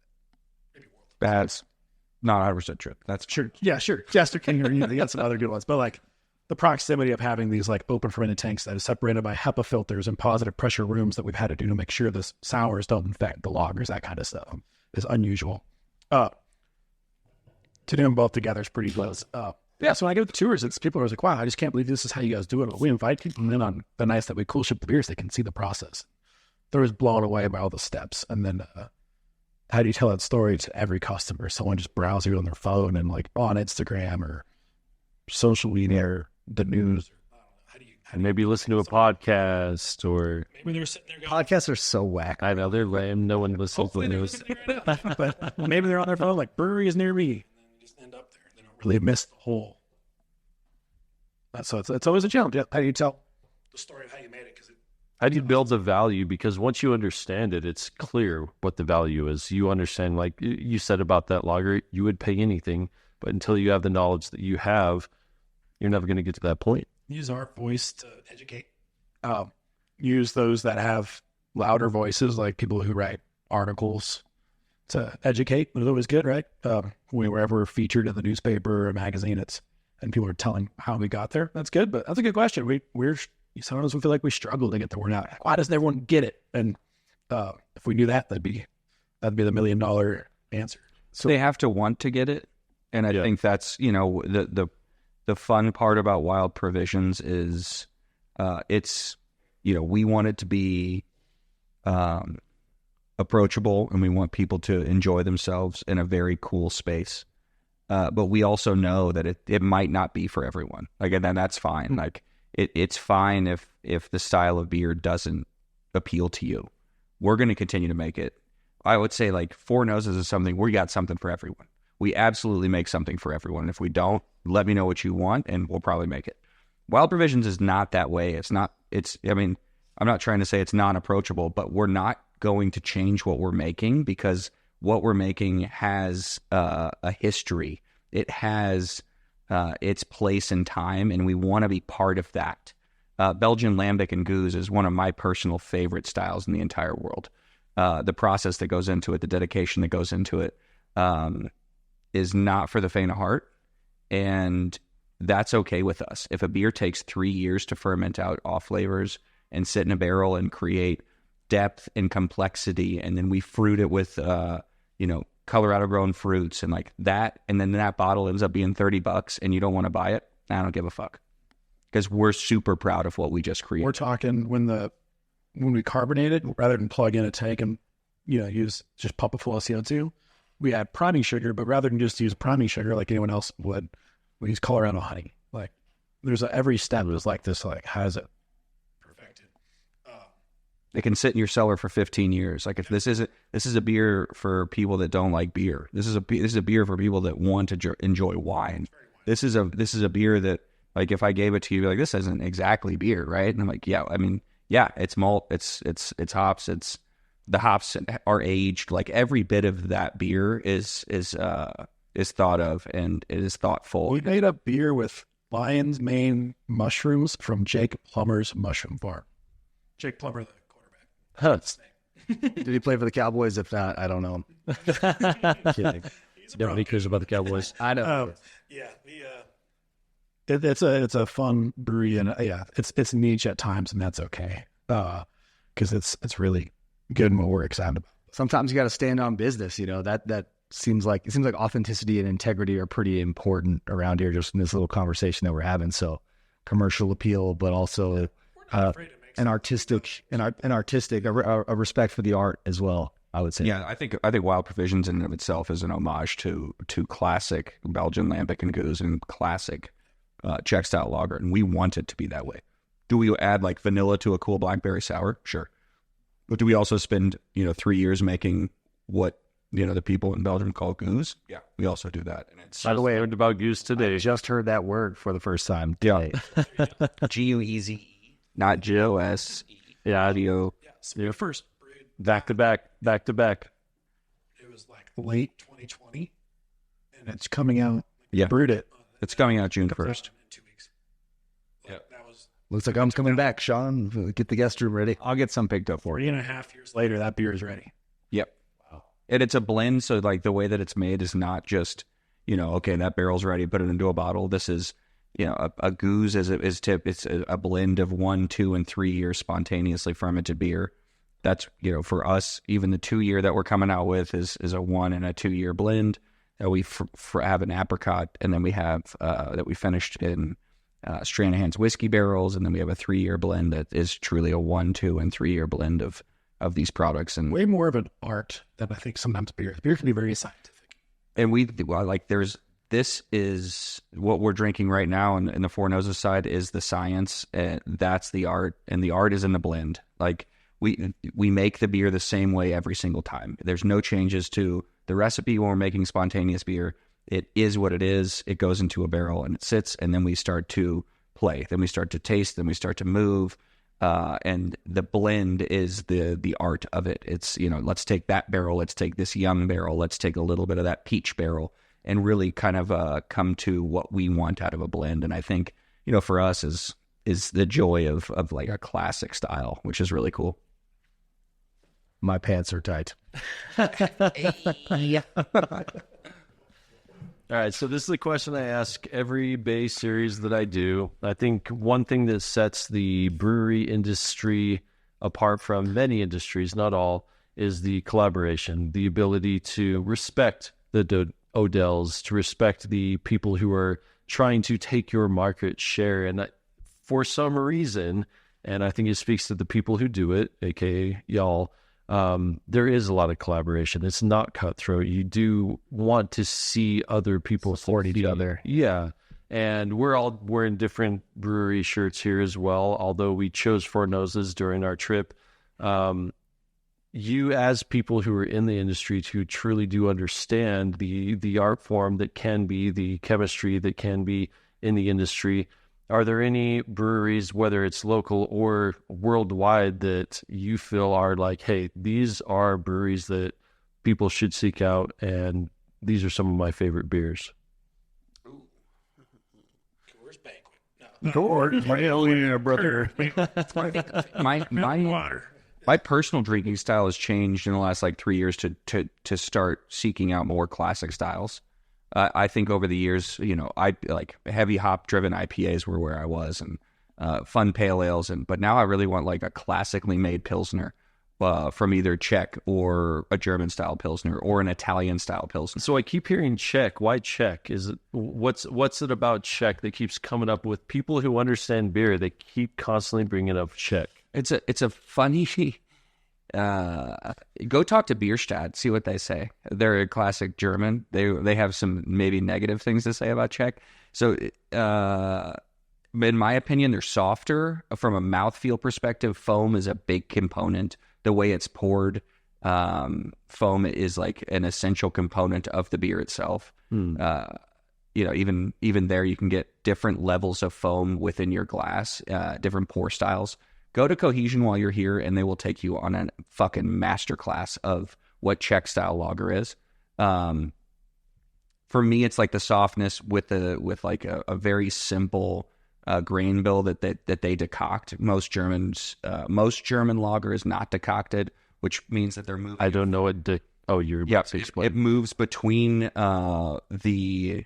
that. Maybe world. That's not 100% true. That's Sure. Yeah, sure. Jester King, or you got some other good ones. But like the proximity of having these like open fermented tanks that is separated by HEPA filters and positive pressure rooms that we've had to do to make sure the sours don't infect the lagers, that kind of stuff is unusual. To do them both together is pretty close. Yeah, so when I go to the tours, people are always like, wow, I just can't believe this is how you guys do it. We invite people in on the nights that we cool ship the beers, they can see the process. They're just blown away by all the steps. And then how do you tell that story to every customer? Someone just browsing on their phone and like on Instagram or social media or the news. And maybe listen to a podcast, or Maybe they're sitting there Podcasts are so whack. I know they're lame. No one listens to the news. but maybe they're on their phone like brewery is near me, and then they just end up there. They don't really miss the whole. So it's always a challenge. How do you tell the story of how you made it? Because How do you build the value? Because once you understand it, it's clear what the value is. You understand, like you said about that lager, you would pay anything, but until you have the knowledge that you have, you're never going to get to that point. use our voice to educate. Use those that have louder voices, like people who write articles, to educate was always good, right? Wherever we're featured in the newspaper or magazine, and people are telling how we got there. That's good, but that's a good question. We're sometimes we feel like we struggle to get the word out. Why doesn't everyone get it? And if we knew that, that'd be the $1 million answer. So they have to want to get it, and I think that's the fun part about Wild Provisions is it's we want it to be approachable, and we want people to enjoy themselves in a very cool space. But we also know that it might not be for everyone. Like, and then that's fine. Like it's fine if the style of beer doesn't appeal to you. We're going to continue to make it. I would say like Four Noses is something, we got something for everyone. We absolutely make something for everyone. And if we don't, let me know what you want and we'll probably make it. Wild Provisions is not that way. I'm not trying to say it's non-approachable, but we're not going to change what we're making because what we're making has a history. It has its place in time, and we want to be part of that. Belgian Lambic and Goose is one of my personal favorite styles in the entire world. The process that goes into it, the dedication that goes into it, is not for the faint of heart, and that's okay with us. If a beer takes 3 years to ferment out off flavors and sit in a barrel and create depth and complexity, and then we fruit it with Colorado grown fruits and like that, and then that bottle ends up being $30 and you don't want to buy it, I don't give a fuck, because we're super proud of what we just created. We're talking when we carbonate it, rather than plug in a tank and just pump it full of CO2, we add priming sugar, but rather than just use priming sugar like anyone else would, we use Colorado honey. Like there's every step is like this, like has it perfected. It can sit in your cellar for 15 years. Like if this is a beer for people that don't like beer. This is a beer for people that want to enjoy wine. This is a beer that, like, if I gave it to you, like, this isn't exactly beer, right? And I'm like, it's malt, it's hops, the hops are aged. Like every bit of that beer is thought of, and it is thoughtful. We made a beer with lion's mane mushrooms from Jake Plummer's mushroom farm. Jake Plummer, the quarterback. Did he play for the Cowboys? If not, I don't know. Kidding. Nobody cares about the Cowboys. I know. It's a fun brewery, and it's niche at times, and that's okay, because it's really good and what we're excited about. Sometimes you got to stand on business. That seems like authenticity and integrity are pretty important around here, just in this little conversation that we're having. So commercial appeal, but also an artistic, a respect for the art as well, I would say. Yeah, I think Wild Provisions in and of itself is an homage to classic Belgian Lambic and Goose and classic Czech style lager, and we want it to be that way. Do we add like vanilla to a cool blackberry sour? Sure. But do we also spend 3 years making what the people in Belgium call Goose? Yeah, we also do that. And it's, By the way, I learned about Goose today. I just heard that word for the first time today. Gueze, not Jose. Yeah, Yeah, first brewed back to back. It was like late 2020, and it's coming out. Yeah. Brewed it. It's coming out June 1st. In 2 weeks. Yeah, that was Looks like I'm coming back, Sean. Get the guest room ready. I'll get some picked up for you. 3.5 years later. That beer is ready. Yep. Wow. And it's a blend, so like the way that it's made is not just okay, that barrel's ready, put it into a bottle. This is a Goose it's a blend of 1, 2, and 3 year spontaneously fermented beer. That's for us, even the 2 year that we're coming out with is a 1 and a 2 year blend. That we have an apricot, and then we have that we finished in Stranahan's whiskey barrels, and then we have a 3 year blend that is truly a 1, 2, and 3 year blend of these products. And Way more of an art than I think sometimes beer. Beer can be very scientific. And this is what we're drinking right now, and the Four Noses side is the science, and that's the art, and the art is in the blend. Like we make the beer the same way every single time. There's no changes to the recipe when we're making spontaneous beer. It is what it is. It goes into a barrel and it sits, and then we start to play. Then we start to taste. Then we start to move. And the blend is the art of it. It's, let's take that barrel. Let's take this young barrel. Let's take a little bit of that peach barrel and really kind of come to what we want out of a blend. And I think, for us is the joy of like a classic style, which is really cool. My pants are tight. All right, so this is the question I ask every BAE series that I do. I think one thing that sets the brewery industry apart from many industries, not all, is the collaboration, the ability to respect the Odells, to respect the people who are trying to take your market share. And for some reason, and I think it speaks to the people who do it, aka y'all, there is a lot of collaboration. It's not cutthroat. You do want to see other people Support each other. Yeah. And we're all wearing different brewery shirts here as well, although we chose Four Noses during our trip. You, as people who are in the industry, who truly do understand the art form that can be, the chemistry that can be in the industry, are there any breweries, whether it's local or worldwide, that you feel are like, hey, these are breweries that people should seek out, and these are some of my favorite beers? Brother. My personal drinking style has changed in the last like 3 years to start seeking out more classic styles. I think over the years, I like heavy hop driven IPAs were where I was, and fun pale ales, but now I really want like a classically made Pilsner from either Czech or a German style Pilsner or an Italian style Pilsner. So I keep hearing Czech. Why Czech? Is it what's it about Czech that keeps coming up with people who understand beer? They keep constantly bringing up Czech. It's a funny. Go talk to Bierstadt, see what they say. They're a classic German. They have some maybe negative things to say about Czech. So, in my opinion, they're softer from a mouthfeel perspective. Foam is a big component. The way it's poured, foam is like an essential component of the beer itself. Even there, you can get different levels of foam within your glass, different pour styles. Go to Cohesion while you're here, and they will take you on a fucking masterclass of what Czech style lager is. For me, it's like the softness with like a very simple grain bill that they decoct. Most German lager is not decocted, which means that they're moving. I don't know what. It moves between the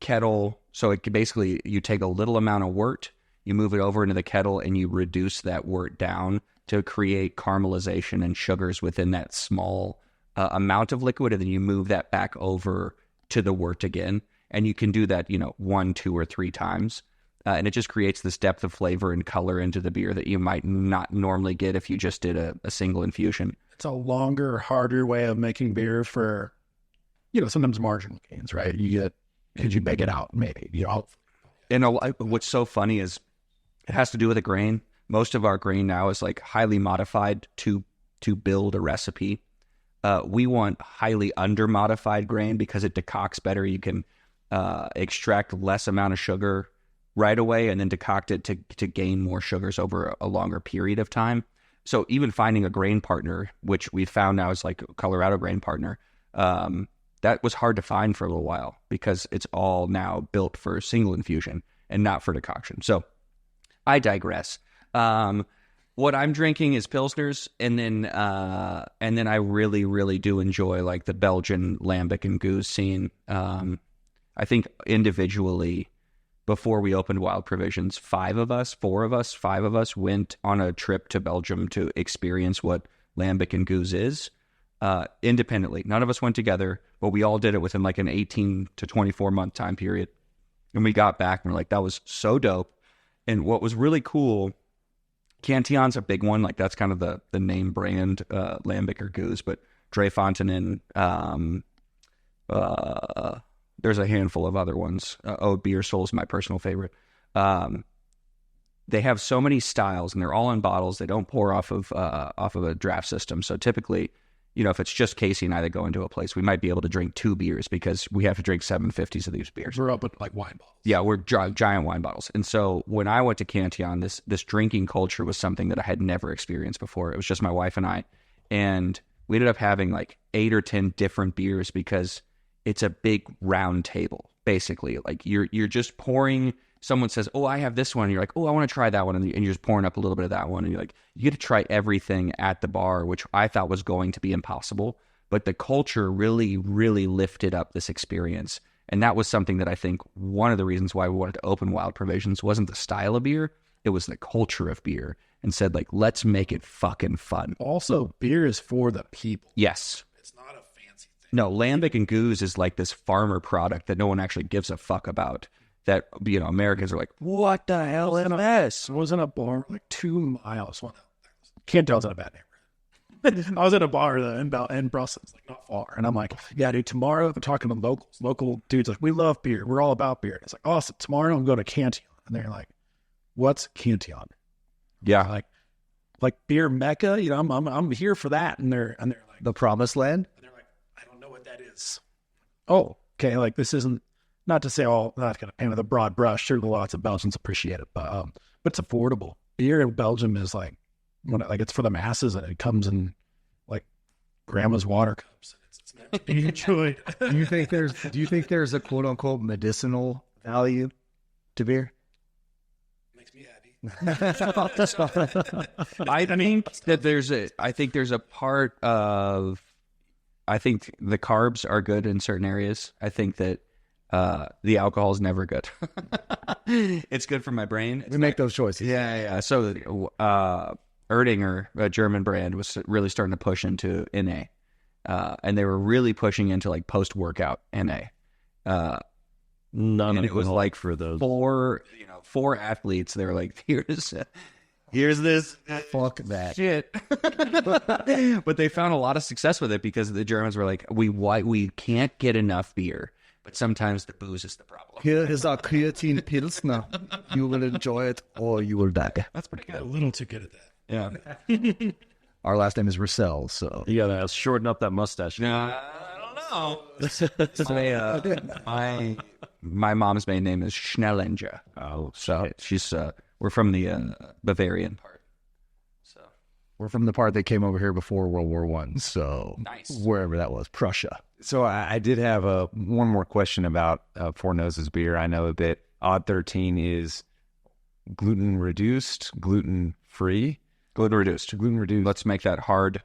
kettle. So it basically, you take a little amount of wort. You move it over into the kettle and you reduce that wort down to create caramelization and sugars within that small amount of liquid. And then you move that back over to the wort again. And you can do that, 1, 2, or 3 times. And it just creates this depth of flavor and color into the beer that you might not normally get if you just did a single infusion. It's a longer, harder way of making beer for, sometimes marginal gains, right? Could you make it out maybe, And what's so funny is, it has to do with the grain. Most of our grain now is like highly modified to build a recipe. We want highly under-modified grain because it decocts better. You can extract less amount of sugar right away and then decoct it to gain more sugars over a longer period of time. So even finding a grain partner, which we found now is like a Colorado grain partner, that was hard to find for a little while because it's all now built for single infusion and not for decoction. So I digress. What I'm drinking is Pilsners, and then I really, really do enjoy like the Belgian Lambic and Goose scene. I think individually, before we opened Wild Provisions, 5 of us went on a trip to Belgium to experience what Lambic and Goose is independently. None of us went together, but we all did it within like an 18 to 24 month time period. And we got back and we're like, that was so dope. And what was really cool, Cantillon's a big one. Like that's kind of the name brand, Lambic or Goose, but Dre Fontaine, there's a handful of other ones. Beer Soul is my personal favorite. They have so many styles and they're all in bottles. They don't pour off of a draft system. So typically, if it's just Casey and I that go into a place, we might be able to drink 2 beers because we have to drink 750s of these beers. We're up at like wine bottles. Yeah, we're giant wine bottles. And so when I went to Cantillon, this drinking culture was something that I had never experienced before. It was just my wife and I. And we ended up having like 8 or 10 different beers because it's a big round table. basically. Like you're just pouring. Someone says, "Oh, I have this one." And you're like, "Oh, I want to try that one," and you're just pouring up a little bit of that one. And you're like, you get to try everything at the bar, which I thought was going to be impossible. But the culture really, really lifted up this experience, and that was something that I think one of the reasons why we wanted to open Wild Provisions wasn't the style of beer; it was the culture of beer, and said like, let's make it fucking fun. Also, beer is for the people. Yes. It's not a fancy thing. No, Lambic and Goose is like this farmer product that no one actually gives a fuck about. That, you know, Americans are like, what the hell is this? I was in a bar like 2 miles. Well, can't tell it's in a bad neighborhood. I was in a bar in Brussels, like not far. And I'm like, yeah, dude, tomorrow I'm talking to locals. Local dudes like, we love beer. We're all about beer. It's like, awesome. Tomorrow I'm going to Cantillon. And they're like, what's Cantillon? Yeah. Like beer mecca. You know, I'm here for that. And they're like, The promised land. and they're like, I don't know what that is. Oh, okay. Like this isn't, not to say all, not going to paint with a broad brush. Certainly lots of Belgians appreciate it, but it's affordable. Beer in Belgium is like it's for the masses, and it comes in like grandma's water cups. And it's meant to be enjoyed. Do you think there's a quote unquote medicinal value to beer? Makes me happy. I think there's a part of, I think the carbs are good in certain areas. I think that the alcohol is never good. It's good for my brain. We make those choices. Yeah. So, Erdinger, a German brand, was really starting to push into NA. And they were really pushing into like post-workout NA. None And of it was them like for those. four athletes. They were like, here's this Fuck that. shit. But they found a lot of success with it because the Germans were like, we can't get enough beer, but sometimes the booze is the problem. Here is our creatine pilsner. You will enjoy it or you will die. That's pretty Got a good. little too good at that. Yeah. Our last name is Russell, so You gotta shorten up that mustache. I don't know. My mom's maiden name is Schnellinger. Oh, So she's we're from the Bavarian part. So we're from the part that came over here before World War One. So Nice. wherever that was, Prussia. So I did have one more question about Four Noses beer. I know that Odd 13 is gluten reduced, gluten free, gluten reduced. gluten reduced. Let's make that hard.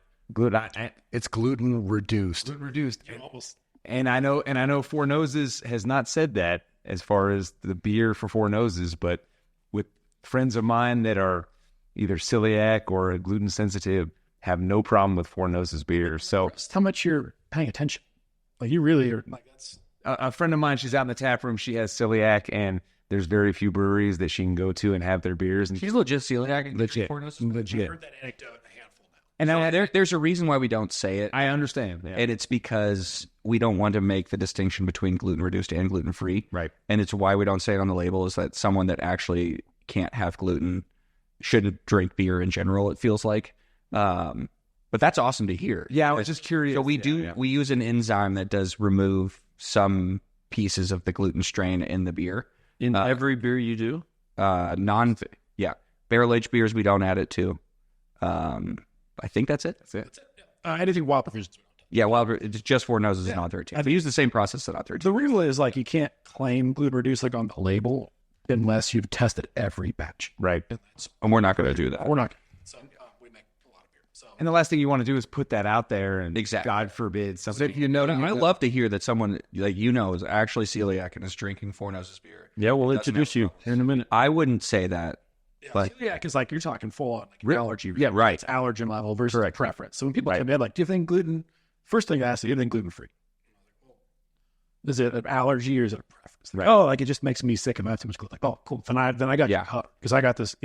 It's gluten reduced. Gluten reduced. Almost. And I know Four Noses has not said that as far as the beer for Four Noses, but with friends of mine that are either celiac or gluten sensitive, have no problem with Four Noses beer. So Just how much you're paying attention. Like you really are like that's a friend of mine, she's out in the tap room. She has celiac, and there's very few breweries that she can go to and have their beers. And She's legit celiac. legit. I've heard that anecdote in a handful now. And now There's a reason why we don't say it. I understand. Yeah. And it's because we don't want to make the distinction between gluten reduced and gluten free. Right. And it's why we don't say it on the label is that someone that actually can't have gluten shouldn't drink beer in general, it feels like. But that's awesome to hear. Yeah, I was just curious. So we Yeah, do, yeah. we use an enzyme that does remove some pieces of the gluten strain in the beer. In every beer you do? Barrel aged beers, we don't add it to. I think that's it. That's it. Anything wild provisions. Yeah, it's just Four Noses and Odd 13. We use the same process as Odd 13. The rule is like you can't claim gluten reduced like on the label unless you've tested every batch. Right. And we're not going to do that. We're not. So we make a lot of beer. So And the last thing you want to do is put that out there, and Exactly. God forbid something. If you know, I love to hear that someone like is actually celiac and is drinking Four Noses beer. Yeah, we'll Doesn't introduce have you problems. in a minute. I wouldn't say that. But yeah, because like you're talking full on like allergy. Yeah, right. It's allergen level versus preference. So when people come in like, do you think gluten? First thing I ask, do you think gluten free? Is it an allergy or is it a preference? Right. Oh, like it just makes me sick and I have too much gluten. Like, oh, cool. Then I got you covered because I got this,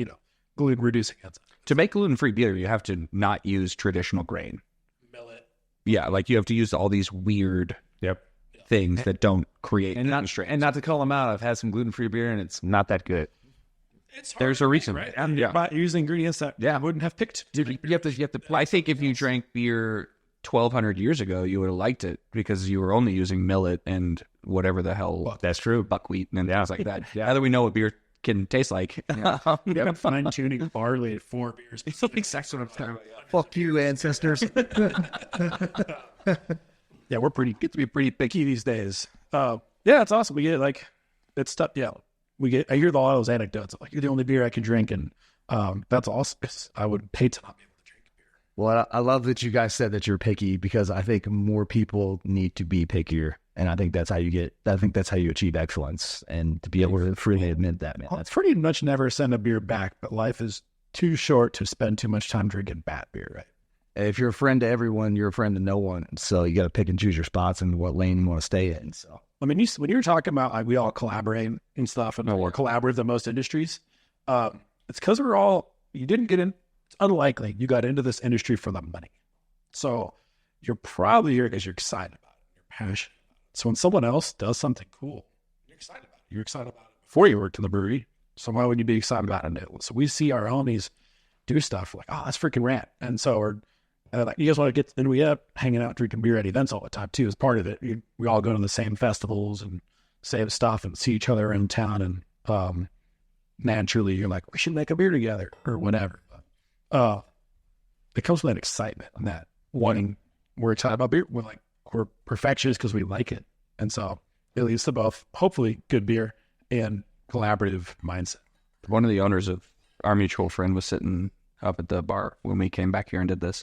gluten reducing enzyme. to make gluten free beer, you have to not use traditional grain. Millet. Yeah, like you have to use all these weird things that don't create and gluten strains. not to call them out. I've had some gluten free beer, and it's not that good. It's hard There's to a make, reason. right? And by using ingredients that I wouldn't have picked. You have to. I think if you drank beer 1,200 years ago, you would have liked it because you were only using millet and whatever the hell. That's true. Buckwheat and things like that. Yeah. Now that we know what beer can taste like. We've been fine tuning barley at 4 beers. Exactly what I'm talking about. fuck you, ancestors. Yeah, we're pretty get to be pretty picky these days. Yeah, it's awesome. We get like it's stuff. Yeah, I hear all those anecdotes of, like, you're the only beer I can drink, and that's awesome. 'Cause I would pay to not be able to drink beer. Well, I love that you guys said that you're picky, because I think more people need to be pickier, and I think that's how you achieve excellence, and to be able to freely admit that, man. I'll pretty much never send a beer back, but life is too short to spend too much time drinking bad beer, right? If you're a friend to everyone, you're a friend to no one. So you got to pick and choose your spots and what lane you want to stay in. So I mean, when you were talking about, like, we all collaborate and stuff, and we're collaborative in most industries, it's because you didn't get in. It's unlikely you got into this industry for the money. So you're probably here because you're excited about it. You're passionate about it. So when someone else does something cool, you're excited about it. You're excited about it before you worked in the brewery. So why would you be excited about it? So we see our homies do stuff, we're like, oh, that's freaking rad. And so like, you guys want to get, and we up hanging out, drinking beer at events all the time too, as part of it. We all go to the same festivals and same stuff and see each other in town. And naturally you're like, we should make a beer together or whatever. It comes with that excitement and that wanting, we're excited about beer. We're perfectionists because we like it. And so it leads to both, hopefully, good beer and collaborative mindset. One of the owners of our mutual friend was sitting up at the bar when we came back here and did this.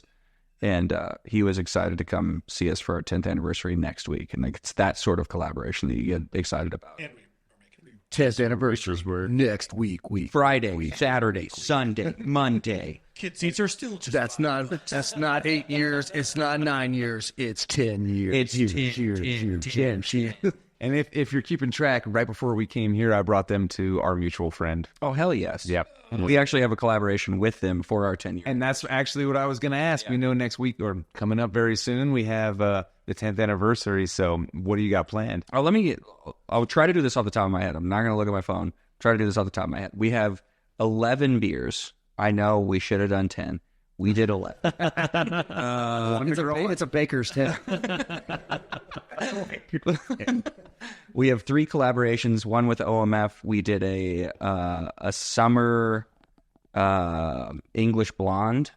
And he was excited to come see us for our 10th anniversary next week. And like, it's that sort of collaboration that you get excited about. 10th anniversaries were next week. Friday, Saturday, Sunday, Monday. Kid seats are still just That's not 8 years. It's not 9 years. It's 10 years. It's 10. And if you're keeping track, right before we came here, I brought them to our mutual friend. Oh, hell yes. Yep. We actually have a collaboration with them for our 10 years. And that's actually what I was going to ask. Yeah. We know next week, or coming up very soon, we have the 10th anniversary. So what do you got planned? I'll try to do this off the top of my head. I'm not going to look at my phone. Try to do this off the top of my head. We have 11 beers. I know we should have done 10. We did 11. It's a baker's 10. We have 3 collaborations. One with OMF. We did a summer English blonde.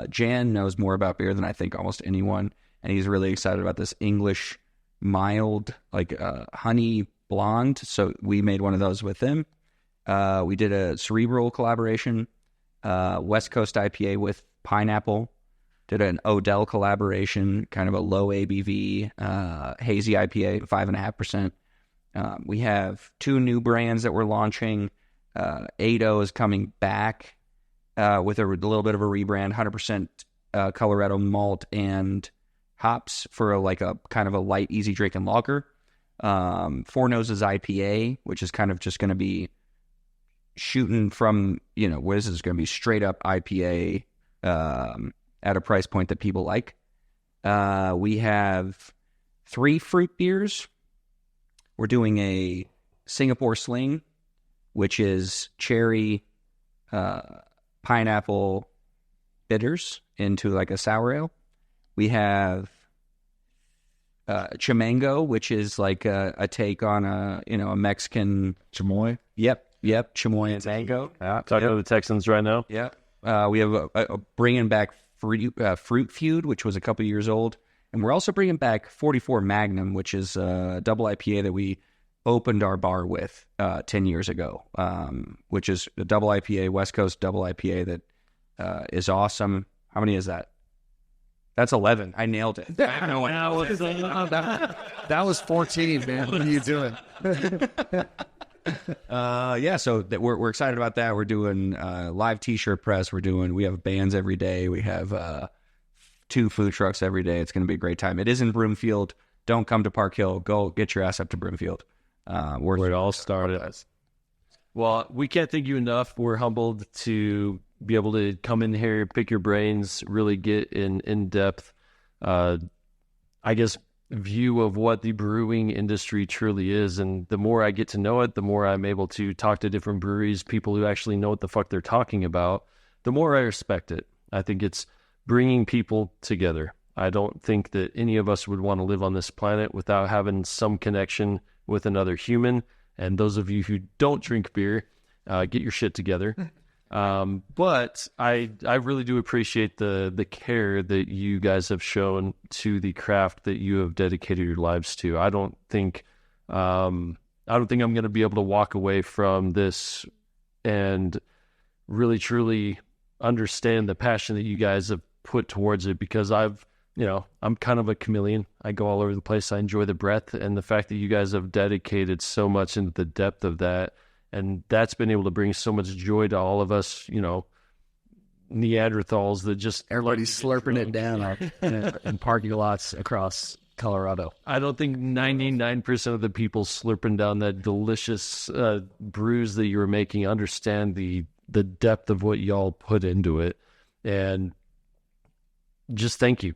Jan knows more about beer than I think almost anyone, and he's really excited about this English mild, like honey blonde. So we made one of those with him. We did a cerebral collaboration, West Coast IPA with pineapple. Did an Odell collaboration, kind of a low ABV, hazy IPA, 5.5%. We have 2 new brands that we're launching. IaW is coming back with a little bit of a rebrand, 100% Colorado malt and hops for a kind of a light, easy drinking lager. Four Noses IPA, which is kind of just going to be shooting from, where this is going to be straight up IPA at a price point that people like. We have 3 fruit beers. We're doing a Singapore Sling, which is cherry, pineapple bitters into like a sour ale. We have Chimango, which is like a take on a Mexican Chamoy. Yep, Chamoy and mango. Talking to the Texans right now. Yep. We have a bringing back Fruit Feud, which was a couple years old, and we're also bringing back 44 Magnum, which is a double IPA that we opened our bar with 10 years ago, which is a double IPA, West Coast double IPA that is awesome. How many is that? That's 11. I nailed it. That was 14, man. What are you doing? So we're excited about that. We're doing live t-shirt press. We have bands every day. We have 2 food trucks every day. It's going to be a great time. It is in Broomfield. Don't come to Park Hill. Go get your ass up to Broomfield. Where it all started. Well, we can't thank you enough. We're humbled to be able to come in here, pick your brains, really get in depth, view of what the brewing industry truly is. And the more I get to know it, the more I'm able to talk to different breweries, people who actually know what the fuck they're talking about, the more I respect it. I think it's bringing people together. I don't think that any of us would want to live on this planet without having some connection with another human. And those of you who don't drink beer, get your shit together. But I really do appreciate the care that you guys have shown to the craft that you have dedicated your lives to. I don't think I don't think I'm going to be able to walk away from this and really truly understand the passion that you guys have put towards it, because I'm kind of a chameleon. I go all over the place. I enjoy the breadth, and the fact that you guys have dedicated so much into the depth of that, and that's been able to bring so much joy to all of us, Neanderthals that just Everybody's slurping it down in parking lots across Colorado. I don't think 99% of the people slurping down that delicious brews that you were making understand the depth of what y'all put into it. And just thank you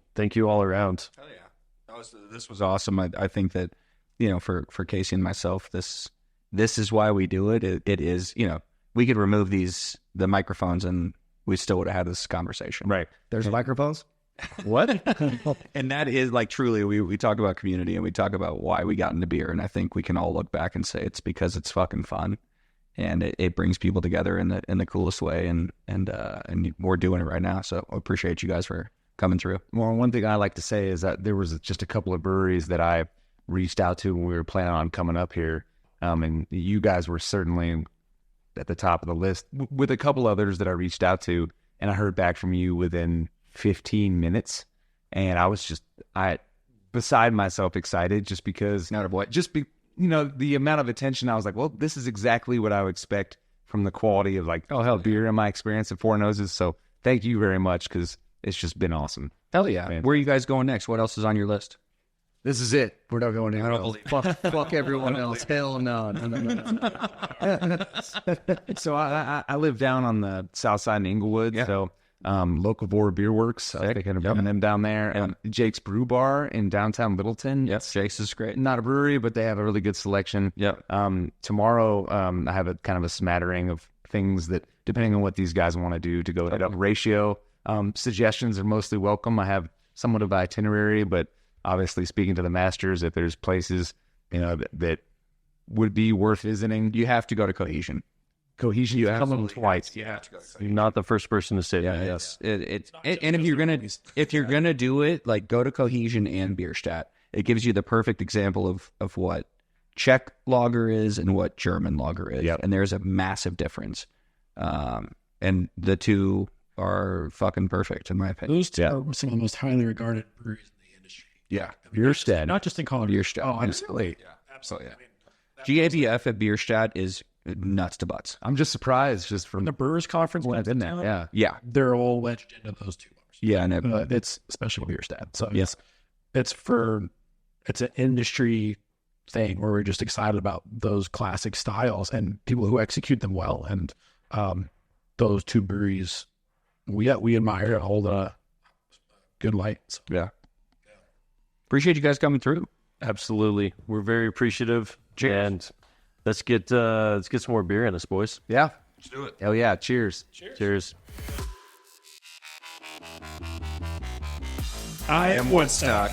all around. Oh yeah, this was awesome. I think that for Casey and myself, this is why we do it. It is, we could remove the microphones and we still would have had this conversation. Right. There's microphones. What? And that is like truly, we talk about community and we talk about why we got into beer, and I think we can all look back and say it's because it's fucking fun, and it brings people together in the coolest way, and we're doing it right now. So I appreciate you guys for coming through. Well, one thing I like to say is that there was just a couple of breweries that I reached out to when we were planning on coming up here, and you guys were certainly at the top of the list, with a couple others that I reached out to, and I heard back from you within 15 minutes, and I was beside myself excited, just because the amount of attention. I was like, well, this is exactly what I would expect from the quality of beer in my experience at Four Noses. So thank you very much, because it's just been awesome. Hell yeah. Man. Where are you guys going next? What else is on your list? This is it. We're not going anywhere else. Fuck everyone else. Hell no. So I live down on the south side in Inglewood. Yeah. So Locavore Beer Works, I think I've them down there. Jake's Brew Bar in downtown Littleton. Yes, Jake's is great. Not a brewery, but they have a really good selection. Yep. Tomorrow, I have a kind of a smattering of things that, depending on what these guys want to do, to go hit up ratio. Suggestions are mostly welcome. I have somewhat of an itinerary, but obviously speaking to the masters, if there's places that would be worth visiting, you have to go to Cohesion. Cohesion, you have to twice. You have to go to You're not the first person to say that. Yes, and if you're gonna do it, like, go to Cohesion and Bierstadt. It gives you the perfect example of what Czech lager is and what German lager is, and there's a massive difference. And the two are fucking perfect in my opinion. Those two are some of the most highly regarded breweries in the industry. Yeah, Bierstadt, not just in Colorado. Bierstadt. Oh, absolutely. Yeah, absolutely. Yeah. GABF at Bierstadt is nuts to butts. I'm just surprised, just from the Brewers Conference when I've been there. Yeah, they're all wedged into those two bars. Yeah, and it's especially Bierstadt. So yes, it's an industry thing where we're just excited about those classic styles and people who execute them well. And those two breweries, we admire and hold a good light. So. Yeah. Appreciate you guys coming through. Absolutely. We're very appreciative. Cheers. And let's get some more beer in us, boys. Yeah. Let's do it. Hell yeah. Cheers. Cheers. I am Woodstock.